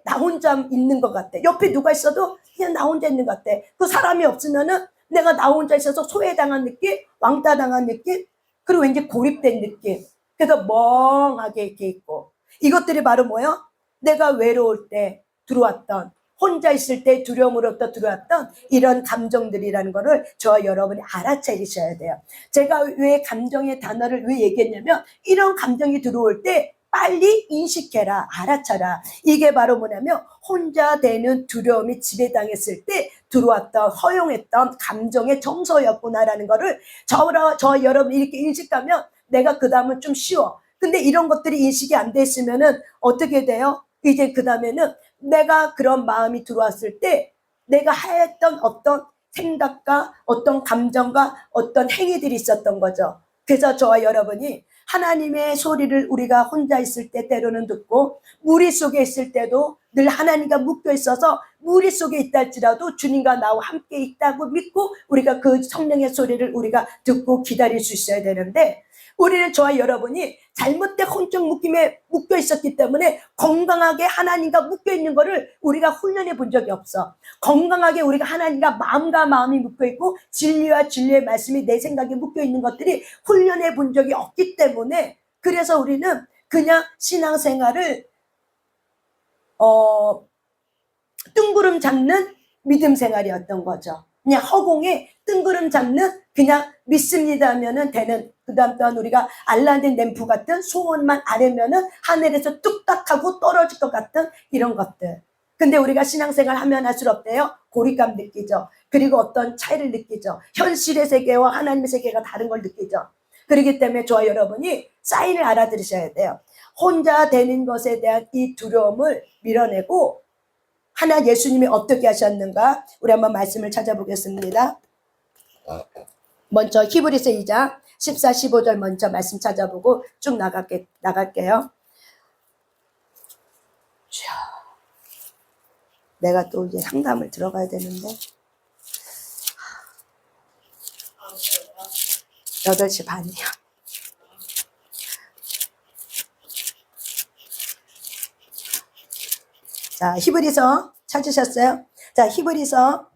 나 혼자 있는 것 같아. 옆에 누가 있어도 그냥 나 혼자 있는 것 같아. 그 사람이 없으면은 내가 나 혼자 있어서 소외당한 느낌, 왕따당한 느낌, 그리고 왠지 고립된 느낌. 그래서 멍하게 이렇게 있고. 이것들이 바로 뭐예요? 내가 외로울 때 들어왔던, 혼자 있을 때 두려움으로부터 들어왔던 이런 감정들이라는 거를 저와 여러분이 알아차리셔야 돼요. 제가 왜 감정의 단어를 왜 얘기했냐면 이런 감정이 들어올 때 빨리 인식해라, 알아차라. 이게 바로 뭐냐면 혼자 되는 두려움이 지배당했을 때 들어왔던 허용했던 감정의 정서였구나라는 거를 저 여러분이 이렇게 인식하면 내가 그 다음은 좀 쉬워. 근데 이런 것들이 인식이 안 돼 있으면은 어떻게 돼요? 이제 그 다음에는 내가 그런 마음이 들어왔을 때 내가 했던 어떤 생각과 어떤 감정과 어떤 행위들이 있었던 거죠. 그래서 저와 여러분이 하나님의 소리를 우리가 혼자 있을 때 때로는 듣고 무리 속에 있을 때도 늘 하나님과 묶여 있어서 무리 속에 있다 할지라도 주님과 나와 함께 있다고 믿고 우리가 그 성령의 소리를 우리가 듣고 기다릴 수 있어야 되는데 우리는 저와 여러분이 잘못된 혼적 묶임에 묶여 있었기 때문에 건강하게 하나님과 묶여 있는 거를 우리가 훈련해 본 적이 없어. 건강하게 우리가 하나님과 마음과 마음이 묶여 있고 진리와 진리의 말씀이 내 생각에 묶여 있는 것들이 훈련해 본 적이 없기 때문에 그래서 우리는 그냥 신앙생활을 뜬구름 잡는 믿음 생활이었던 거죠. 그냥 허공에 뜬구름 잡는 그냥 믿습니다 하면은 되는, 그 다음 또한 우리가 알라딘 램프 같은 소원만 아뢰면은 하늘에서 뚝딱 하고 떨어질 것 같은 이런 것들. 근데 우리가 신앙생활 하면 할수록 어때요? 고립감 느끼죠. 그리고 어떤 차이를 느끼죠. 현실의 세계와 하나님의 세계가 다른 걸 느끼죠. 그렇기 때문에 저와 여러분이 사인을 알아들으셔야 돼요. 혼자 되는 것에 대한 이 두려움을 밀어내고 하나 예수님이 어떻게 하셨는가? 우리 한번 말씀을 찾아보겠습니다. 먼저 히브리서 2장 14, 15절 먼저 말씀 찾아보고 쭉 나갈게요. 내가 또 이제 상담을 들어가야 되는데 8시 반이야. 자, 히브리서 찾으셨어요? 자, 히브리서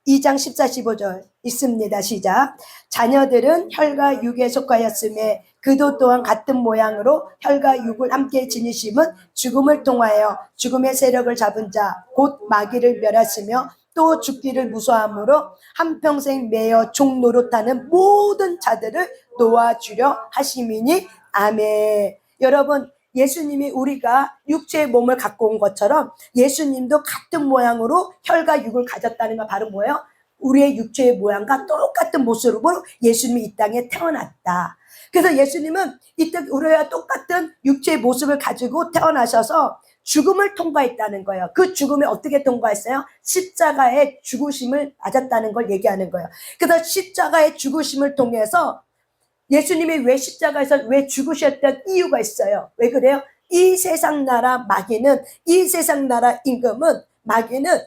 2장 14, 15절 있습니다. 시작. 자녀들은 혈과 육에 속하였음에 그도 또한 같은 모양으로 혈과 육을 함께 지니심은 죽음을 통하여 죽음의 세력을 잡은 자 곧 마귀를 멸하시며 또 죽기를 무서함으로 한평생 매여 종 노릇하는 모든 자들을 놓아주려 하심이니 아멘. 여러분, 예수님이 우리가 육체의 몸을 갖고 온 것처럼 예수님도 같은 모양으로 혈과 육을 가졌다는 건 바로 뭐예요? 우리의 육체의 모양과 똑같은 모습으로 예수님이 이 땅에 태어났다. 그래서 예수님은 이때 우리와 똑같은 육체의 모습을 가지고 태어나셔서 죽음을 통과했다는 거예요. 그 죽음에 어떻게 통과했어요? 십자가의 죽으심을 맞았다는 걸 얘기하는 거예요. 그래서 십자가의 죽으심을 통해서 예수님이 왜 십자가에서 왜 죽으셨던 이유가 있어요. 왜 그래요? 이 세상 나라 마귀는, 이 세상 나라 임금은, 마귀는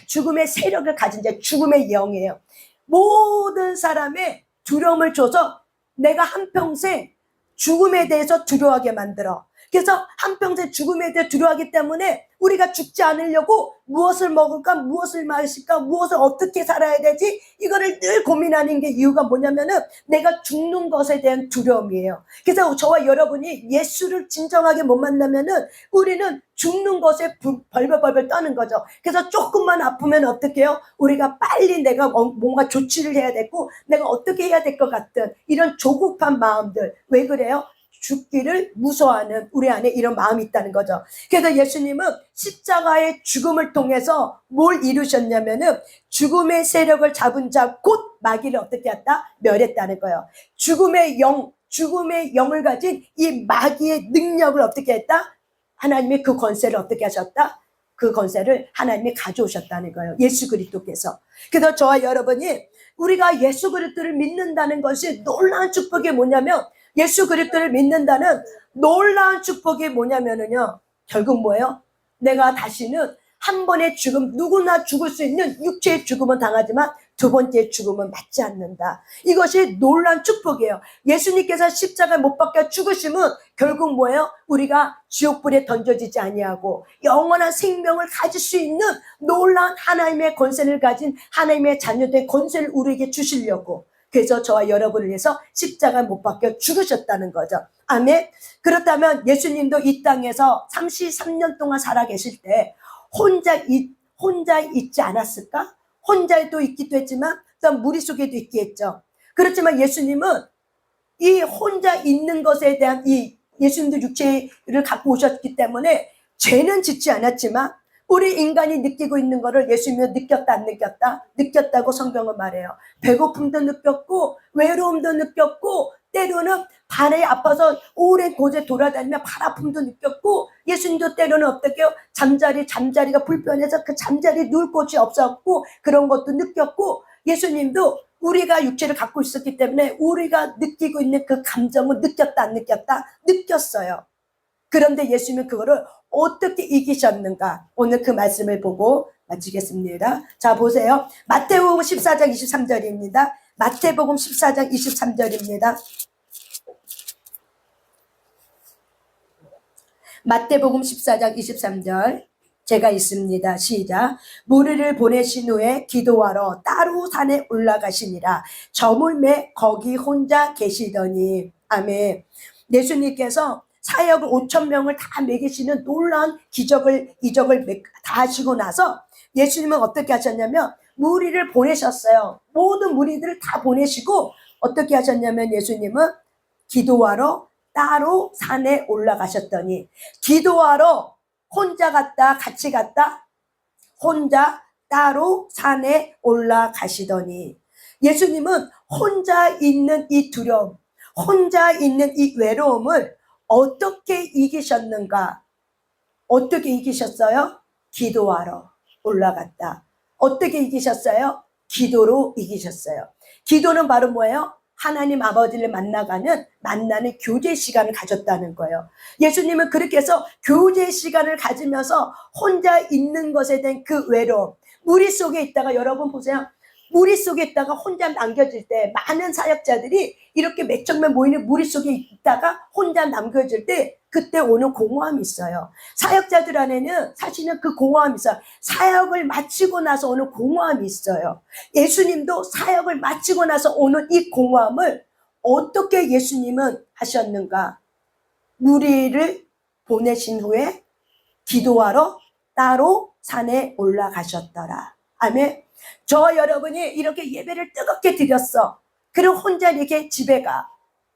죽음의 세력을 가진 자, 죽음의 영이에요. 모든 사람의 두려움을 줘서 내가 한평생 죽음에 대해서 두려워하게 만들어. 그래서 한평생 죽음에 대해 두려워하기 때문에 우리가 죽지 않으려고 무엇을 먹을까, 무엇을 마실까, 무엇을 어떻게 살아야 되지, 이거를 늘 고민하는 게 이유가 뭐냐면은 내가 죽는 것에 대한 두려움이에요. 그래서 저와 여러분이 예수를 진정하게 못 만나면은 우리는 죽는 것에 벌벌벌 떠는 거죠. 그래서 조금만 아프면 어떻게 해요? 우리가 빨리 내가 뭔가 조치를 해야 되고 내가 어떻게 해야 될 것 같은 이런 조급한 마음들. 왜 그래요? 죽기를 무서워하는 우리 안에 이런 마음이 있다는 거죠. 그래서 예수님은 십자가의 죽음을 통해서 뭘 이루셨냐면은 죽음의 세력을 잡은 자 곧 마귀를 어떻게 했다? 멸했다는 거예요. 죽음의 영을 가진 이 마귀의 능력을 어떻게 했다? 하나님이 그 권세를 어떻게 하셨다? 그 권세를 하나님이 가져오셨다는 거예요. 예수 그리스도께서. 그래서 저와 여러분이 우리가 예수 그리스도를 믿는다는 것이 놀라운 축복이 뭐냐면 예수 그리스도를 믿는다는 놀라운 축복이 뭐냐면은요. 결국 뭐예요? 내가 다시는 한 번의 죽음, 누구나 죽을 수 있는 육체의 죽음은 당하지만 두 번째 죽음은 맞지 않는다. 이것이 놀라운 축복이에요. 예수님께서 십자가에 못 박혀 죽으심은 결국 뭐예요? 우리가 지옥불에 던져지지 아니하고 영원한 생명을 가질 수 있는 놀라운 하나님의 권세를 가진 하나님의 자녀들의 권세를 우리에게 주시려고. 그래서 저와 여러분을 위해서 십자가에 못 박혀 죽으셨다는 거죠. 아멘. 그렇다면 예수님도 이 땅에서 33년 동안 살아 계실 때 혼자 있지 않았을까? 혼자도 있기도 했지만 또 무리 속에도 있기 했죠. 그렇지만 예수님은 이 혼자 있는 것에 대한 이 예수님도 육체를 갖고 오셨기 때문에 죄는 짓지 않았지만 우리 인간이 느끼고 있는 거를 예수님은 느꼈다 안 느꼈다? 느꼈다고 성경은 말해요. 배고픔도 느꼈고 외로움도 느꼈고 때로는 발이 아파서 오랜 곳에 돌아다니며 발 아픔도 느꼈고 예수님도 때로는 어떻게요? 잠자리가 불편해서 그 잠자리 누울 곳이 없었고 그런 것도 느꼈고 예수님도 우리가 육체를 갖고 있었기 때문에 우리가 느끼고 있는 그 감정은 느꼈다 안 느꼈다? 느꼈어요. 그런데 예수님은 그거를 어떻게 이기셨는가? 오늘 그 말씀을 보고 마치겠습니다. 자, 보세요. 마태복음 14장 23절입니다. 마태복음 14장 23절입니다. 마태복음 14장 23절 제가 있습니다. 시작. 무리를 보내신 후에 기도하러 따로 산에 올라가시니라. 저물매 거기 혼자 계시더니. 아멘. 예수님께서 사역을 5,000명을 다 먹이시는 놀라운 이적을 다 하시고 나서 예수님은 어떻게 하셨냐면 무리를 보내셨어요. 모든 무리들을 다 보내시고 어떻게 하셨냐면 예수님은 기도하러 따로 산에 올라가셨더니 기도하러 혼자 갔다 같이 갔다? 혼자 따로 산에 올라가시더니 예수님은 혼자 있는 이 두려움, 혼자 있는 이 외로움을 어떻게 이기셨는가? 어떻게 이기셨어요? 기도하러 올라갔다. 어떻게 이기셨어요? 기도로 이기셨어요. 기도는 바로 뭐예요? 하나님 아버지를 만나는 교제 시간을 가졌다는 거예요. 예수님은 그렇게 해서 교제 시간을 가지면서 혼자 있는 것에 대한 그 외로움, 무리 속에 있다가 여러분 보세요. 무리 속에 있다가 혼자 남겨질 때 많은 사역자들이 이렇게 몇 정말 모이는 무리 속에 있다가 혼자 남겨질 때 그때 오는 공허함이 있어요. 사역자들 안에는 사실은 그 공허함이 있어요. 사역을 마치고 나서 오는 공허함이 있어요. 예수님도 사역을 마치고 나서 오는 이 공허함을 어떻게 예수님은 하셨는가? 무리를 보내신 후에 기도하러 따로 산에 올라가셨더라. 아멘. 저 여러분이 이렇게 예배를 뜨겁게 드렸어. 그리고 혼자 이렇게 집에 가.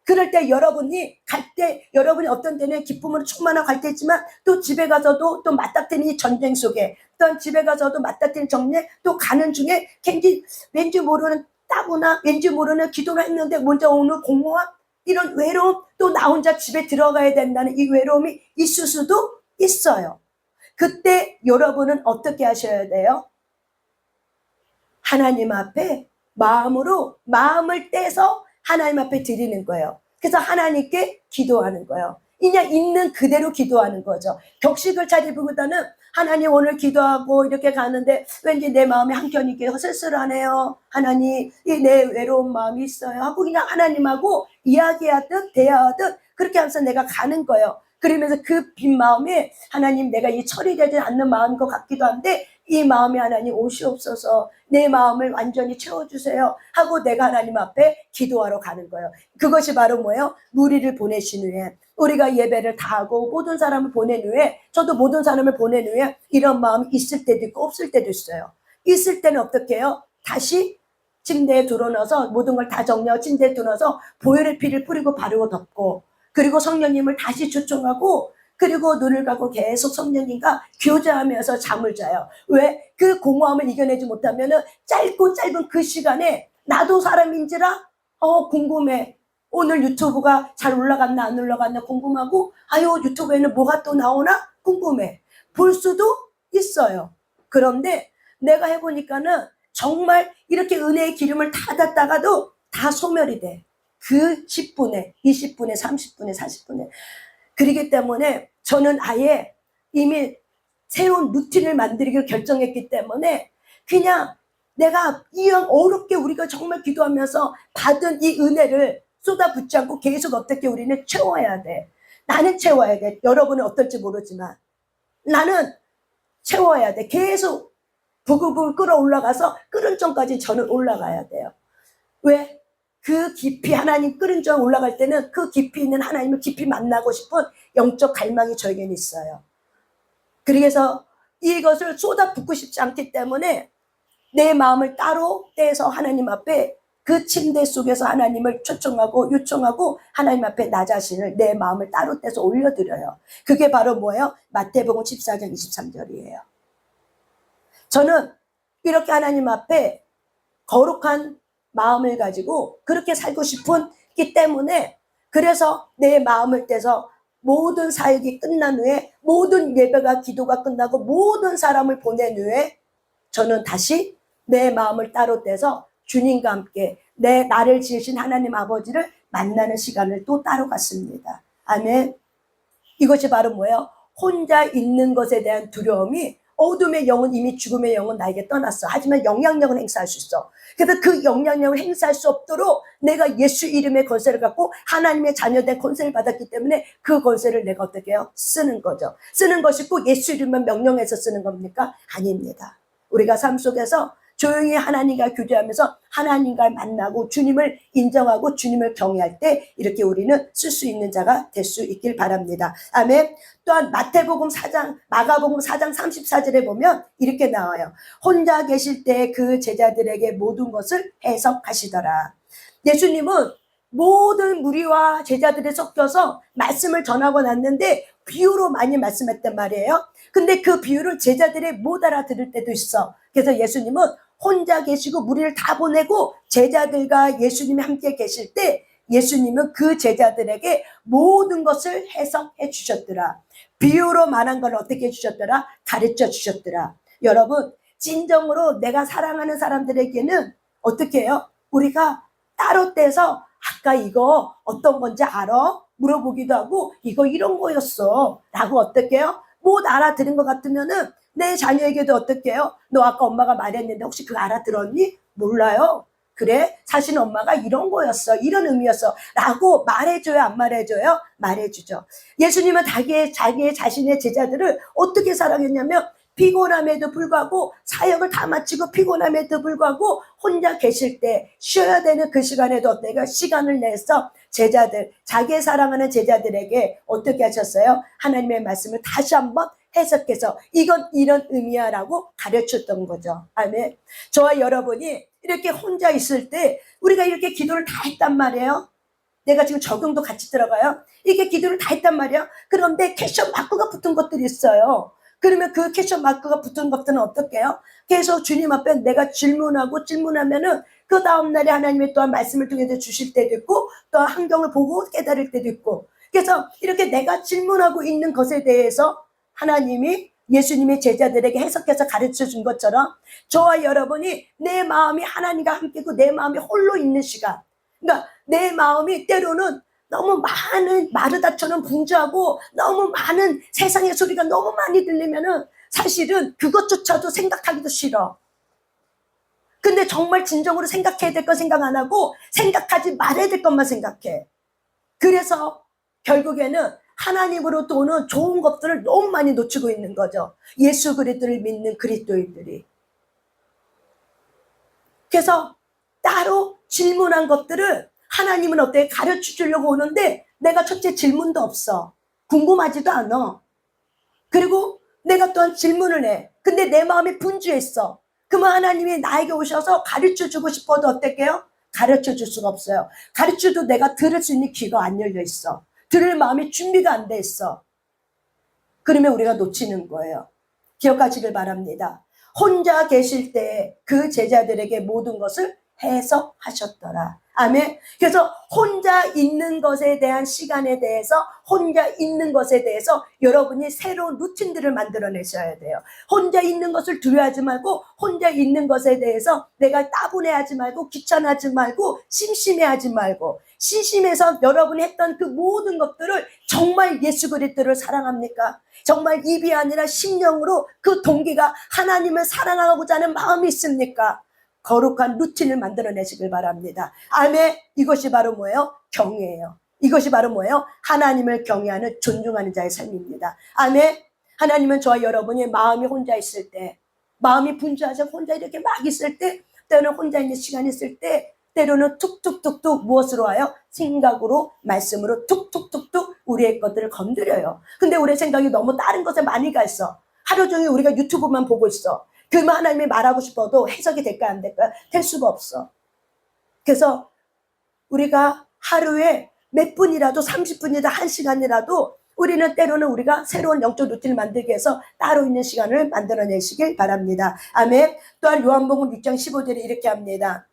그럴 때 여러분이 갈 때 여러분이 어떤 때는 기쁨으로 충만하고 갈 때 있지만 또 집에 가서도 또 맞닥뜨리는 전쟁 속에 또 집에 가서도 맞닥뜨리는 전쟁 또 가는 중에 왠지 모르는 따구나 왠지 모르는 기도를 했는데 먼저 오는 공허함 이런 외로움 또 나 혼자 집에 들어가야 된다는 이 외로움이 있을 수도 있어요. 그때 여러분은 어떻게 하셔야 돼요? 하나님 앞에 마음을 떼서 하나님 앞에 드리는 거예요. 그래서 하나님께 기도하는 거예요. 그냥 있는 그대로 기도하는 거죠. 격식을 차리기보다는 하나님 오늘 기도하고 이렇게 가는데 왠지 내 마음이 한켠이 이렇게 쓸쓸하네요. 하나님 내 외로운 마음이 있어요 하고 그냥 하나님하고 이야기하듯 대화하듯 그렇게 하면서 내가 가는 거예요. 그러면서 그 빈 마음에 하나님 내가 이 처리되지 않는 마음인 것 같기도 한데 이 마음에 하나님 오시옵소서 내 마음을 완전히 채워주세요 하고 내가 하나님 앞에 기도하러 가는 거예요. 그것이 바로 뭐예요? 무리를 보내신 후에 우리가 예배를 다 하고 모든 사람을 보낸 후에 저도 모든 사람을 보낸 후에 이런 마음이 있을 때도 있고 없을 때도 있어요. 있을 때는 어떻게 해요? 다시 침대에 들어넣어서 모든 걸 다 정리하고 침대에 들어넣어서 보혈의 피를 뿌리고 바르고 덮고 그리고 성령님을 다시 초청하고 그리고 눈을 감고 계속 성령님과 교제하면서 잠을 자요. 왜? 그 공허함을 이겨내지 못하면 짧고 짧은 그 시간에 나도 사람인지라 궁금해. 오늘 유튜브가 잘 올라갔나 안 올라갔나 궁금하고 아유 유튜브에는 뭐가 또 나오나 궁금해. 볼 수도 있어요. 그런데 내가 해보니까는 정말 이렇게 은혜의 기름을 다 닫다가도 다 소멸이 돼. 그 10분에 20분에 30분에 40분에 그렇기 때문에 저는 아예 이미 새로운 루틴을 만들기로 결정했기 때문에 그냥 내가 이왕 어렵게 우리가 정말 기도하면서 받은 이 은혜를 쏟아붓지 않고 계속 어떻게 우리는 채워야 돼. 나는 채워야 돼. 여러분은 어떨지 모르지만 나는 채워야 돼. 계속 부글부글 끌어올라가서 끓은 전까지 저는 올라가야 돼요. 왜? 그 깊이 하나님 끓은 전 올라갈 때는 그 깊이 있는 하나님을 깊이 만나고 싶은 영적 갈망이 저에게는 있어요. 그래서 이것을 쏟아붓고 싶지 않기 때문에 내 마음을 따로 떼서 하나님 앞에 그 침대 속에서 하나님을 초청하고 요청하고 하나님 앞에 나 자신을 내 마음을 따로 떼서 올려드려요. 그게 바로 뭐예요? 마태복음 14장 23절이에요. 저는 이렇게 하나님 앞에 거룩한 마음을 가지고 그렇게 살고 싶기 때문에 그래서 내 마음을 떼서 모든 사역이 끝난 후에 모든 예배가 기도가 끝나고 모든 사람을 보낸 후에 저는 다시 내 마음을 따로 떼서 주님과 함께 나를 지으신 하나님 아버지를 만나는 시간을 또 따로 갖습니다. 아멘. 이것이 바로 뭐예요? 혼자 있는 것에 대한 두려움이 어둠의 영은 이미 죽음의 영은 나에게 떠났어. 하지만 영향력은 행사할 수 있어. 그래서 그 영향력을 행사할 수 없도록 내가 예수 이름의 권세를 갖고 하나님의 자녀된 권세를 받았기 때문에 그 권세를 내가 어떻게 해요? 쓰는 거죠. 쓰는 것이 꼭 예수 이름만 명령해서 쓰는 겁니까? 아닙니다. 우리가 삶 속에서 조용히 하나님과 교제하면서 하나님과 만나고 주님을 인정하고 주님을 경외할 때 이렇게 우리는 쓸 수 있는 자가 될 수 있길 바랍니다. 아멘. 또한 마태복음 4장, 마가복음 4장 34절에 보면 이렇게 나와요. 혼자 계실 때 그 제자들에게 모든 것을 해석하시더라. 예수님은 모든 무리와 제자들이 섞여서 말씀을 전하고 났는데 비유로 많이 말씀했단 말이에요. 근데 그 비유를 제자들이 못 알아들을 때도 있어. 그래서 예수님은 혼자 계시고 무리를 다 보내고 제자들과 예수님이 함께 계실 때 예수님은 그 제자들에게 모든 것을 해석해 주셨더라. 비유로 말한 걸 어떻게 해 주셨더라? 가르쳐 주셨더라. 여러분, 진정으로 내가 사랑하는 사람들에게는 어떻게 해요? 우리가 따로 떼서 아까 이거 어떤 건지 알아? 물어보기도 하고 이거 이런 거였어 라고 어떻게 해요? 못 알아들은 것 같으면은 내 자녀에게도 어떻게 해요? 너 아까 엄마가 말했는데 혹시 그거 알아들었니? 몰라요. 그래? 사실 엄마가 이런 거였어. 이런 의미였어. 라고 말해줘요? 안 말해줘요? 말해주죠. 예수님은 자기의 자신의 제자들을 어떻게 사랑했냐면 피곤함에도 불구하고 사역을 다 마치고 피곤함에도 불구하고 혼자 계실 때 쉬어야 되는 그 시간에도 내가 시간을 내서 제자들, 자기 사랑하는 제자들에게 어떻게 하셨어요? 하나님의 말씀을 다시 한번 해석해서 이건 이런 의미야 라고 가르쳤던 거죠. 아멘. 저와 여러분이 이렇게 혼자 있을 때 우리가 이렇게 기도를 다 했단 말이에요. 내가 지금 적용도 같이 들어가요. 이게 기도를 다 했단 말이에요. 그런데 캐션 마크가 붙은 것들이 있어요. 그러면 그 캐션 마크가 붙은 것들은 어떻게 해요? 계속 주님 앞에 내가 질문하면은 그 다음날에 하나님이 또한 말씀을 통해서 주실 때도 있고 또 환경을 보고 깨달을 때도 있고 그래서 이렇게 내가 질문하고 있는 것에 대해서 하나님이 예수님의 제자들에게 해석해서 가르쳐 준 것처럼 저와 여러분이 내 마음이 하나님과 함께고 내 마음이 홀로 있는 시간 그러니까 내 마음이 때로는 너무 많은 마르다처럼 분주하고 너무 많은 세상의 소리가 너무 많이 들리면은 사실은 그것조차도 생각하기도 싫어. 근데 정말 진정으로 생각해야 될 건 생각 안 하고 생각하지 말아야 될 것만 생각해. 그래서 결국에는 하나님으로부터 오는 좋은 것들을 너무 많이 놓치고 있는 거죠. 예수 그리스도를 믿는 그리스도인들이. 그래서 따로 질문한 것들을 하나님은 어떻게 가르쳐 주려고 오는데 내가 첫째 질문도 없어. 궁금하지도 않아. 그리고 내가 또한 질문을 해. 근데 내 마음이 분주했어. 그러면 하나님이 나에게 오셔서 가르쳐 주고 싶어도 어떻게 해요? 가르쳐 줄 수가 없어요. 가르쳐도 내가 들을 수 있는 귀가 안 열려 있어. 들을 마음이 준비가 안 돼 있어. 그러면 우리가 놓치는 거예요. 기억하시길 바랍니다. 혼자 계실 때 그 제자들에게 모든 것을 해석하셨더라. 아멘. 그래서 혼자 있는 것에 대한 시간에 대해서 혼자 있는 것에 대해서 여러분이 새로운 루틴들을 만들어내셔야 돼요. 혼자 있는 것을 두려워하지 말고 혼자 있는 것에 대해서 내가 따분해하지 말고 귀찮아하지 말고 심심해하지 말고 심심해서 여러분이 했던 그 모든 것들을 정말 예수 그리스도를 사랑합니까? 정말 입이 아니라 심령으로 그 동기가 하나님을 사랑하고자 하는 마음이 있습니까? 거룩한 루틴을 만들어내시길 바랍니다. 아멘. 이것이 바로 뭐예요? 경외예요. 이것이 바로 뭐예요? 하나님을 경외하는 존중하는 자의 삶입니다. 아멘. 하나님은 저와 여러분이 마음이 혼자 있을 때 마음이 분주하지 혼자 이렇게 막 있을 때 때로는 혼자 있는 시간이 있을 때 때로는 툭툭툭툭 무엇으로 와요? 생각으로 말씀으로 툭툭툭툭 우리의 것들을 건드려요. 근데 우리의 생각이 너무 다른 것에 많이 가 있어. 하루 종일 우리가 유튜브만 보고 있어. 그러면 하나님이 말하고 싶어도 해석이 될까 안 될까? 될 수가 없어. 그래서 우리가 하루에 몇 분이라도 30분이다 1시간이라도 우리는 때로는 우리가 새로운 영적 루틴을 만들기 위해서 따로 있는 시간을 만들어내시길 바랍니다. 아멘. 또한 요한복음 6장 15절에 이렇게 합니다.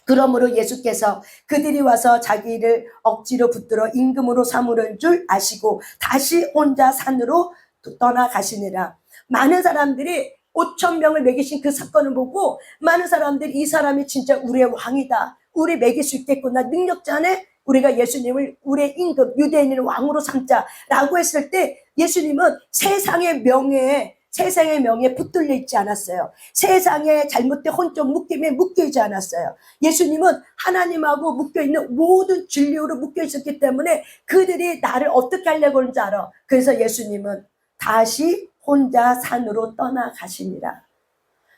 그러므로 예수께서 그들이 와서 자기를 억지로 붙들어 임금으로 삼으는 줄 아시고 다시 혼자 산으로 떠나가시니라. 많은 사람들이 5,000명을 먹이신 그 사건을 보고 많은 사람들이 이 사람이 진짜 우리의 왕이다. 우리 먹일 수 있겠구나. 능력자네. 우리가 예수님을 우리의 임금 유대인을 왕으로 삼자라고 했을 때 예수님은 세상의 명예에 붙들려 있지 않았어요. 세상의 잘못된 혼적 묶임에 묶여있지 않았어요. 예수님은 하나님하고 묶여있는 모든 진리로 묶여있었기 때문에 그들이 나를 어떻게 하려고 하는지 알아. 그래서 예수님은 다시 혼자 산으로 떠나가시니라.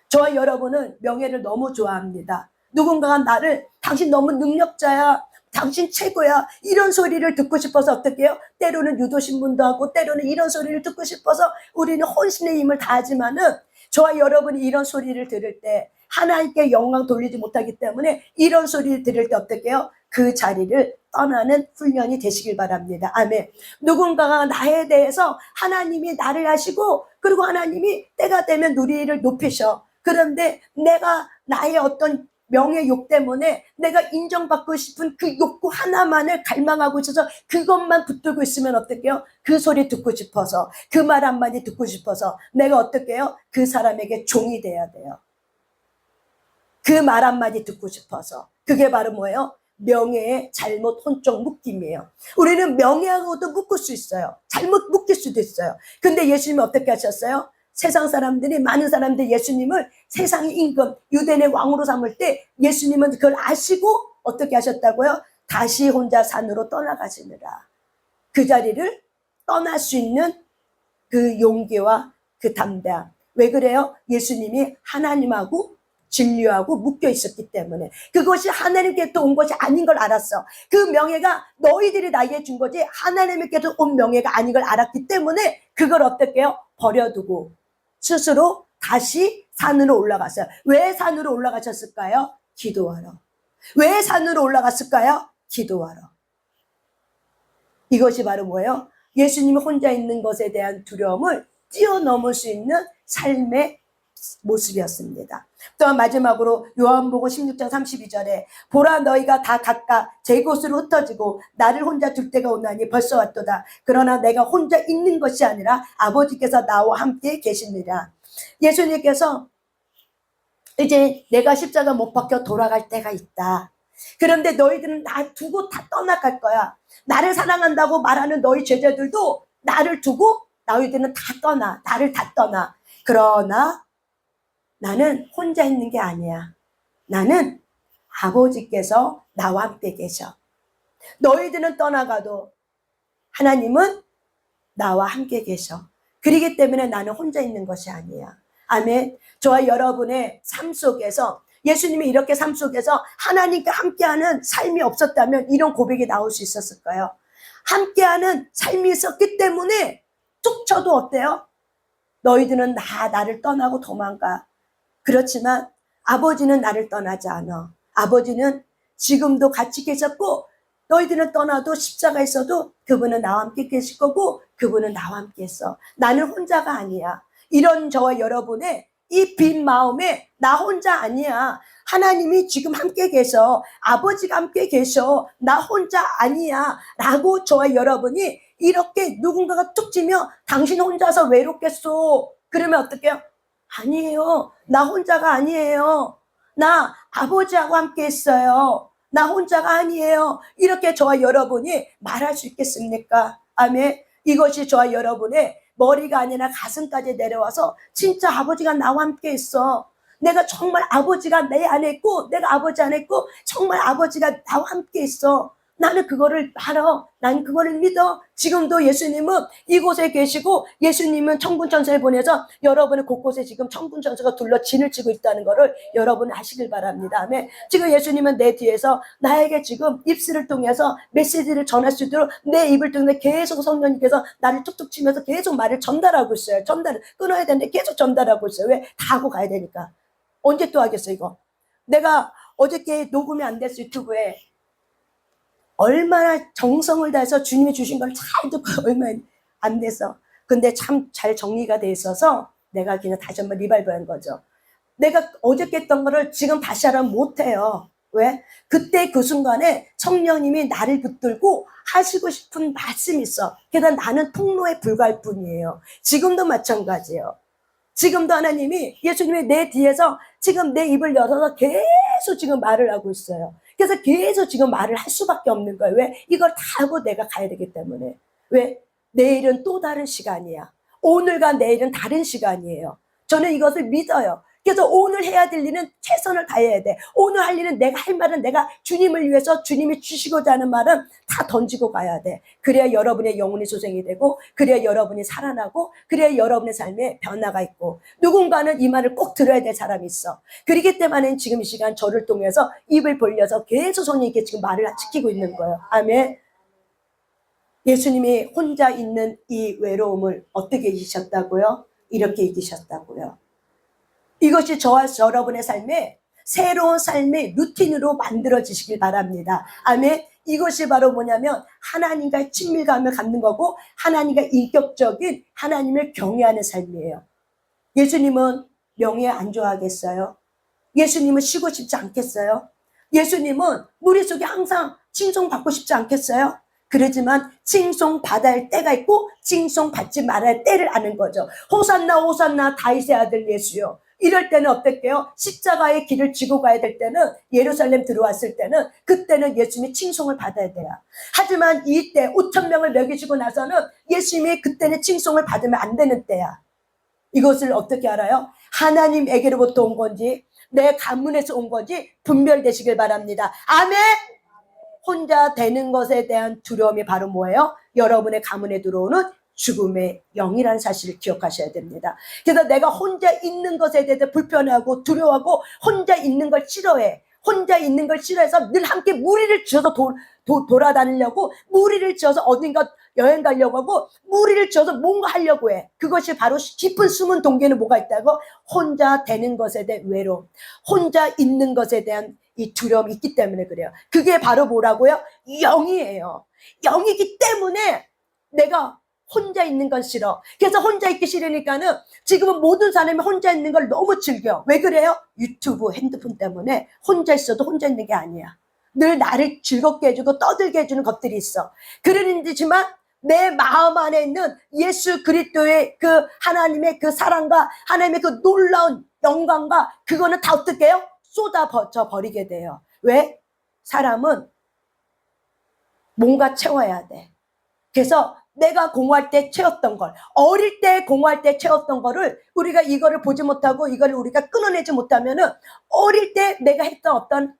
저와 여러분은 명예를 너무 좋아합니다. 누군가가 나를 당신 너무 능력자야. 당신 최고야. 이런 소리를 듣고 싶어서 어떻게 해요? 때로는 유도신문도 하고 때로는 이런 소리를 듣고 싶어서 우리는 혼신의 힘을 다하지만은 저와 여러분이 이런 소리를 들을 때 하나님께 영광 돌리지 못하기 때문에 이런 소리를 들을 때 어떻게 해요? 그 자리를 떠나는 훈련이 되시길 바랍니다. 아멘. 누군가가 나에 대해서 하나님이 나를 하시고 그리고 하나님이 때가 되면 우리를 높이셔. 그런데 내가 나의 어떤 명예욕 때문에 내가 인정받고 싶은 그 욕구 하나만을 갈망하고 있어서 그것만 붙들고 있으면 어떡해요? 그 소리 듣고 싶어서 그 말 한마디 듣고 싶어서 내가 어떻게 해요? 그 사람에게 종이 돼야 돼요. 그 말 한마디 듣고 싶어서. 그게 바로 뭐예요? 명예의 잘못 혼적 묶임이에요. 우리는 명예하고도 묶을 수 있어요. 잘못 묶일 수도 있어요. 근데 예수님이 어떻게 하셨어요? 세상 사람들이, 많은 사람들이 예수님을 세상의 임금, 유대인의 왕으로 삼을 때 예수님은 그걸 아시고 어떻게 하셨다고요? 다시 혼자 산으로 떠나가시느라. 그 자리를 떠날 수 있는 그 용기와 그 담대함. 왜 그래요? 예수님이 하나님하고 진리하고 묶여 있었기 때문에. 그것이 하나님께서 온 것이 아닌 걸 알았어. 그 명예가 너희들이 나에게 준 거지 하나님께서 온 명예가 아닌 걸 알았기 때문에 그걸 어떻게 해요? 버려두고 스스로 다시 산으로 올라갔어요. 왜 산으로 올라가셨을까요? 기도하러. 왜 산으로 올라갔을까요? 기도하러. 이것이 바로 뭐예요? 예수님이 혼자 있는 것에 대한 두려움을 뛰어넘을 수 있는 삶의 모습이었습니다. 또한 마지막으로 요한복음 16장 32절에 보라 너희가 다 각각 제 곳으로 흩어지고 나를 혼자 둘 때가 오나니 벌써 왔도다. 그러나 내가 혼자 있는 것이 아니라 아버지께서 나와 함께 계시니라. 예수님께서 이제 내가 십자가 못 박혀 돌아갈 때가 있다. 그런데 너희들은 나 두고 다 떠나갈 거야. 나를 사랑한다고 말하는 너희 제자들도 나를 두고 너희들은 다 떠나. 나를 다 떠나. 그러나 나는 혼자 있는 게 아니야. 나는 아버지께서 나와 함께 계셔. 너희들은 떠나가도 하나님은 나와 함께 계셔. 그러기 때문에 나는 혼자 있는 것이 아니야. 아멘. 저와 여러분의 삶 속에서 예수님이 이렇게 삶 속에서 하나님과 함께하는 삶이 없었다면 이런 고백이 나올 수 있었을까요? 함께하는 삶이 있었기 때문에 툭 쳐도 어때요? 너희들은 나를 떠나고 도망가. 그렇지만 아버지는 나를 떠나지 않아. 아버지는 지금도 같이 계셨고 너희들은 떠나도 십자가에 있어도 그분은 나와 함께 계실 거고 그분은 나와 함께 있어. 나는 혼자가 아니야. 이런 저와 여러분의 이 빈 마음에 나 혼자 아니야. 하나님이 지금 함께 계셔. 아버지가 함께 계셔. 나 혼자 아니야. 라고 저와 여러분이 이렇게 누군가가 툭 치며 당신 혼자서 외롭겠소. 그러면 어떡해요? 아니에요. 나 혼자가 아니에요. 나 아버지하고 함께 있어요. 나 혼자가 아니에요. 이렇게 저와 여러분이 말할 수 있겠습니까? 아멘. 이것이 저와 여러분의 머리가 아니라 가슴까지 내려와서 진짜 아버지가 나와 함께 있어. 내가 정말 아버지가 내 안에 있고 내가 아버지 안에 있고 정말 아버지가 나와 함께 있어. 나는 그거를 알아. 난 그거를 믿어. 지금도 예수님은 이곳에 계시고 예수님은 천군천사를 보내서 여러분의 곳곳에 지금 천군천사가 둘러 진을 치고 있다는 거를 여러분 아시길 바랍니다. 아멘. 지금 예수님은 내 뒤에서 나에게 지금 입술을 통해서 메시지를 전할 수 있도록 내 입을 통해 계속 성령님께서 나를 툭툭 치면서 계속 말을 전달하고 있어요. 전달을 끊어야 되는데 계속 전달하고 있어요. 왜? 다 하고 가야 되니까. 언제 또 하겠어 이거. 내가 어저께 녹음이 안 됐어 유튜브에. 얼마나 정성을 다해서 주님이 주신 걸 잘 듣고 얼마나 안 돼서. 근데 참 잘 정리가 돼 있어서 내가 그냥 다시 한번 리발브한 거죠. 내가 어저께 했던 거를 지금 다시 하라면 못해요. 왜? 그때 그 순간에 성령님이 나를 붙들고 하시고 싶은 말씀이 있어. 게다가 나는 통로에 불과할 뿐이에요. 지금도 마찬가지예요. 지금도 하나님이 예수님이 내 뒤에서 지금 내 입을 열어서 계속 지금 말을 하고 있어요. 그래서 계속 지금 말을 할 수밖에 없는 거예요. 왜? 이걸 다 하고 내가 가야 되기 때문에. 왜? 내일은 또 다른 시간이야. 오늘과 내일은 다른 시간이에요. 저는 이것을 믿어요. 그래서 오늘 해야 될 일은 최선을 다해야 돼. 오늘 할 일은 내가 할 말은 내가 주님을 위해서 주님이 주시고자 하는 말은 다 던지고 가야 돼. 그래야 여러분의 영혼이 소생이 되고 그래야 여러분이 살아나고 그래야 여러분의 삶에 변화가 있고 누군가는 이 말을 꼭 들어야 될 사람이 있어. 그렇기 때문에 지금 이 시간 저를 통해서 입을 벌려서 계속 성령님께 지금 말을 지키고 있는 거예요. 아멘. 예수님이 혼자 있는 이 외로움을 어떻게 이기셨다고요? 이렇게 이기셨다고요. 이것이 저와 여러분의 삶에 새로운 삶의 루틴으로 만들어지시길 바랍니다. 아멘. 이것이 바로 뭐냐면 하나님과의 친밀감을 갖는 거고 하나님과 인격적인 하나님을 경외하는 삶이에요. 예수님은 명예 안 좋아하겠어요? 예수님은 쉬고 싶지 않겠어요? 예수님은 무리 속에 항상 칭송받고 싶지 않겠어요? 그러지만 칭송받아야 할 때가 있고 칭송받지 말아야 할 때를 아는 거죠. 호산나 호산나 다윗의 아들 예수요. 이럴 때는 어떨게요? 십자가의 길을 지고 가야 될 때는 예루살렘 들어왔을 때는 그때는 예수님이 칭송을 받아야 돼요. 하지만 이때 5,000명을 먹이시고 나서는 예수님이 그때는 칭송을 받으면 안 되는 때야. 이것을 어떻게 알아요? 하나님에게로부터 온 건지 내 가문에서 온 건지 분별되시길 바랍니다. 아멘. 혼자 되는 것에 대한 두려움이 바로 뭐예요? 여러분의 가문에 들어오는 죽음의 영이라는 사실을 기억하셔야 됩니다. 그래서 내가 혼자 있는 것에 대해서 불편해하고 두려워하고 혼자 있는 걸 싫어해. 혼자 있는 걸 싫어해서 늘 함께 무리를 지어서 돌아다니려고 무리를 지어서 어딘가 여행 가려고 하고 무리를 지어서 뭔가 하려고 해. 그것이 바로 깊은 숨은 동기에는 뭐가 있다고? 혼자 되는 것에 대한 외로움, 혼자 있는 것에 대한 이 두려움이 있기 때문에 그래요. 그게 바로 뭐라고요? 영이에요. 영이기 때문에 내가 혼자 있는 건 싫어. 그래서 혼자 있기 싫으니까는 지금은 모든 사람이 혼자 있는 걸 너무 즐겨. 왜 그래요? 유튜브, 핸드폰 때문에 혼자 있어도 혼자 있는 게 아니야. 늘 나를 즐겁게 해주고 떠들게 해주는 것들이 있어. 그러는지만 내 마음 안에 있는 예수 그리스도의 그 하나님의 그 사랑과 하나님의 그 놀라운 영광과 그거는 다 어떻게 해요? 쏟아져 버리게 돼요. 왜? 사람은 뭔가 채워야 돼. 그래서 내가 공부할 때 채웠던 걸, 어릴 때 공부할 때 채웠던 거를 우리가 이거를 보지 못하고 이걸 우리가 끊어내지 못하면은 어릴 때 내가 했던 어떤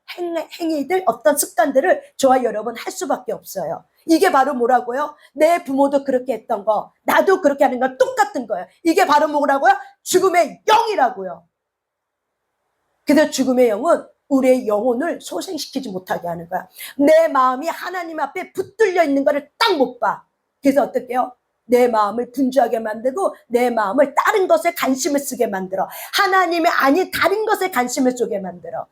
행위들, 어떤 습관들을 저와 여러분 할 수밖에 없어요. 이게 바로 뭐라고요? 내 부모도 그렇게 했던 거, 나도 그렇게 하는 건 똑같은 거예요. 이게 바로 뭐라고요? 죽음의 영이라고요. 그래서 죽음의 영은 우리의 영혼을 소생시키지 못하게 하는 거야. 내 마음이 하나님 앞에 붙들려 있는 거를 딱 못 봐. 그래서 어떻게 해요? 내 마음을 분주하게 만들고 내 마음을 다른 것에 관심을 쓰게 만들어. 하나님이 아닌 다른 것에 관심을 쏘게 만들어.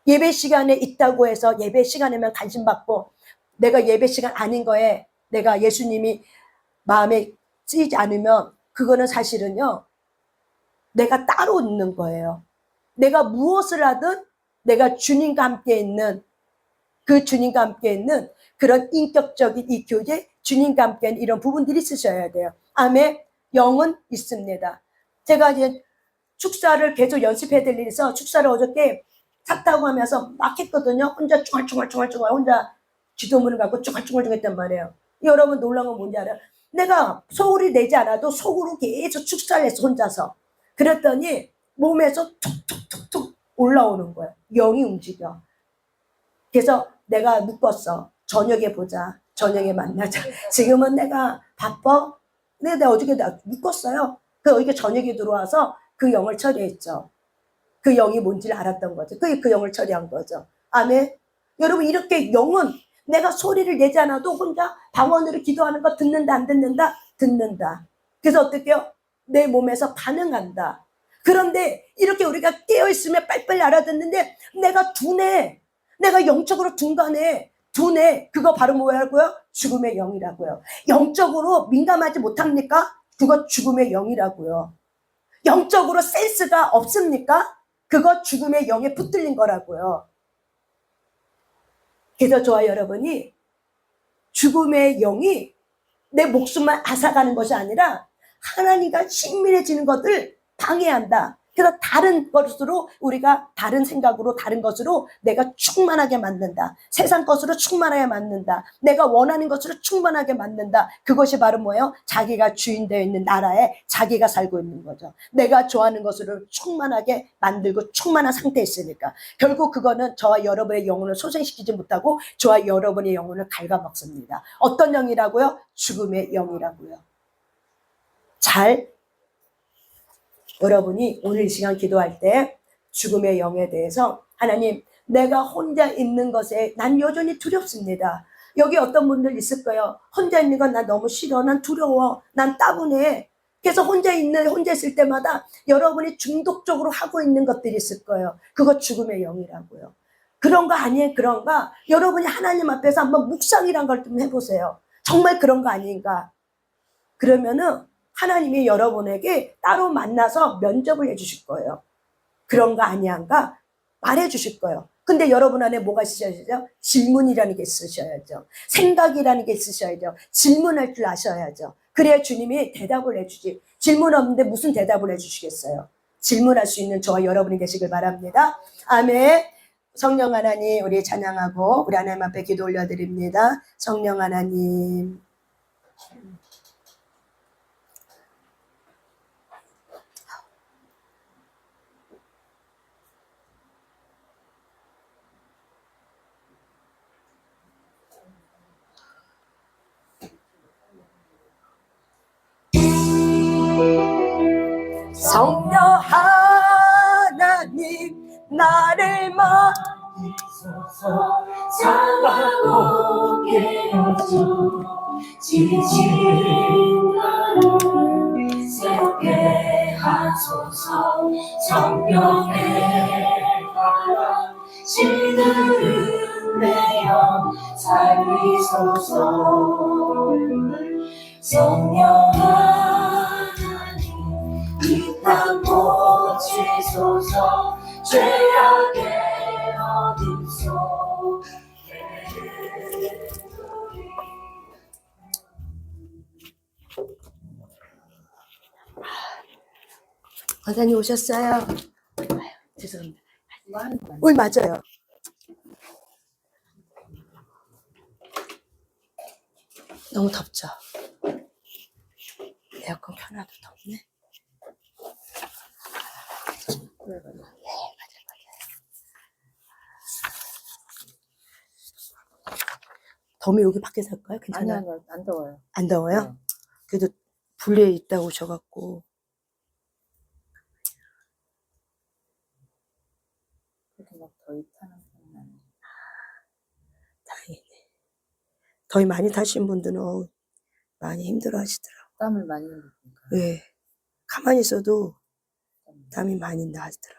예배 시간에 있다고 해서 예배 시간에만 관심 받고 내가 예배 시간 아닌 거에 내가 예수님이 마음에 쓰이지 않으면 그거는 사실은요, 내가 따로 있는 거예요. 내가 무엇을 하든 내가 주님과 함께 있는 그 주님과 함께 있는 그런 인격적인 이 교제, 주님과 함께 있는 이런 부분들이 있으셔야 돼요. 아멘. 영은 있습니다. 제가 이제 축사를 계속 연습해야 될 일이 있어 축사를 어저께 차 타고 하면서 막 했거든요. 혼자 중얼중얼 혼자 기도문을 갖고 중얼중얼 했단 말이에요. 여러분 놀라운 건 뭔지 알아요? 내가 소리 내지 않아도 속으로 계속 축사를 했어, 혼자서. 그랬더니 몸에서 툭툭툭툭 올라오는 거예요. 영이 움직여. 그래서 내가 묶었어. 저녁에 보자. 저녁에 만나자. 지금은 내가 바빠. 내가 어저께 묶었어요. 그 어저께 저녁에 들어와서 그 영을 처리했죠. 그 영이 뭔지를 알았던 거죠. 그 영을 처리한 거죠. 아멘. 여러분 이렇게 영은 내가 소리를 내지 않아도 혼자 방언으로 기도하는 거 듣는다 안 듣는다? 듣는다. 그래서 어떻게 해요? 내 몸에서 반응한다. 그런데 이렇게 우리가 깨어있으면 빨리빨리 알아듣는데 내가 둔해. 내가 영적으로 둔간해. 둔해. 그거 바로 뭐라고요? 죽음의 영이라고요. 영적으로 민감하지 못합니까? 그거 죽음의 영이라고요. 영적으로 센스가 없습니까? 그거 죽음의 영에 붙들린 거라고요. 그래서 저와 여러분이 죽음의 영이 내 목숨만 앗아가는 것이 아니라 하나님과 친밀해지는 것을 방해한다. 그래서 다른 것으로 우리가 다른 생각으로 다른 것으로 내가 충만하게 만든다. 세상 것으로 충만하게 만든다. 내가 원하는 것으로 충만하게 만든다. 그것이 바로 뭐예요? 자기가 주인되어 있는 나라에 자기가 살고 있는 거죠. 내가 좋아하는 것으로 충만하게 만들고 충만한 상태에 있으니까 결국 그거는 저와 여러분의 영혼을 소생시키지 못하고 저와 여러분의 영혼을 갉아먹습니다. 어떤 영이라고요? 죽음의 영이라고요. 여러분이 오늘 이 시간 기도할 때 죽음의 영에 대해서 하나님, 내가 혼자 있는 것에 난 여전히 두렵습니다. 여기 어떤 분들 있을 거예요. 혼자 있는 건 난 너무 싫어. 난 두려워. 난 따분해. 그래서 혼자 있을 때마다 여러분이 중독적으로 하고 있는 것들이 있을 거예요. 그거 죽음의 영이라고요. 그런 거 아니에요? 그런가? 여러분이 하나님 앞에서 한번 묵상이란 걸 좀 해보세요. 정말 그런 거 아닌가? 그러면은 하나님이 여러분에게 따로 만나서 면접을 해주실 거예요. 그런 거 아니한가? 말해주실 거예요. 근데 여러분 안에 뭐가 있으셔야죠? 질문이라는 게 있으셔야죠. 생각이라는 게 있으셔야죠. 질문할 줄 아셔야죠. 그래야 주님이 대답을 해주지. 질문 없는데 무슨 대답을 해주시겠어요? 질문할 수 있는 저와 여러분이 되시길 바랍니다. 아멘. 성령 하나님, 우리 찬양하고 우리 하나님 앞에 기도 올려드립니다. 성령 하나님. 성령 하나님 나를 마소서 사랑하고 깨어져 지친 나를 새롭게 하소서. 성령의 바람 시들은 내영 살리소서. 성령 하나님 이 땅 고치소서. 죄악의 어둠 속에 권사님 오셨어요? 아유, 죄송합니다. 뭐 하는 거야? 오늘 맞아요. 너무 덥죠? 에어컨 켜놔도 덥네. 그래, 그래. 더우면 여기 밖에서 할까요? 아니, 괜찮아요? 아니, 안 더워요. 안 더워요? 네. 그래도 불에 있다 오셔갖고. 그렇게 막 더위 타는 건 아니에요. 다행이네. 더위 많이 타신 분들은 많이 힘들어 하시더라고요. 땀을 많이 흘리니까. 네. 가만히 있어도 땀이 많이 나시더라고요.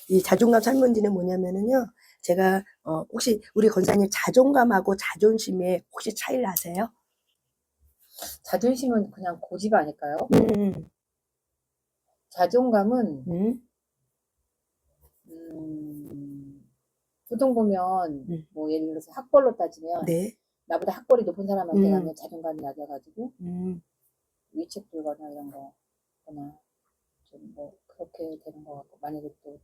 이 자존감 설문지는 뭐냐면은요, 제가, 혹시 우리 권사님 자존감하고 자존심에 혹시 차이를 아세요? 자존심은 그냥 고집 아닐까요? 음, 자존감은 음, 보통 보면 음. 뭐 예를 들어서 학벌로 따지면 네. 나보다 학벌이 높은 사람한테 음. 가면 자존감이 낮아가지고 음, 위축 들거나 이런 거거나 좀 뭐 그렇게 되는 것 같고, 만약에 또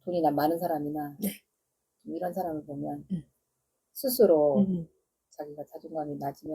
돈이 많은 사람이나 네. 좀 이런 사람을 보면 음. 스스로 음. 자기가 자존감이 낮으면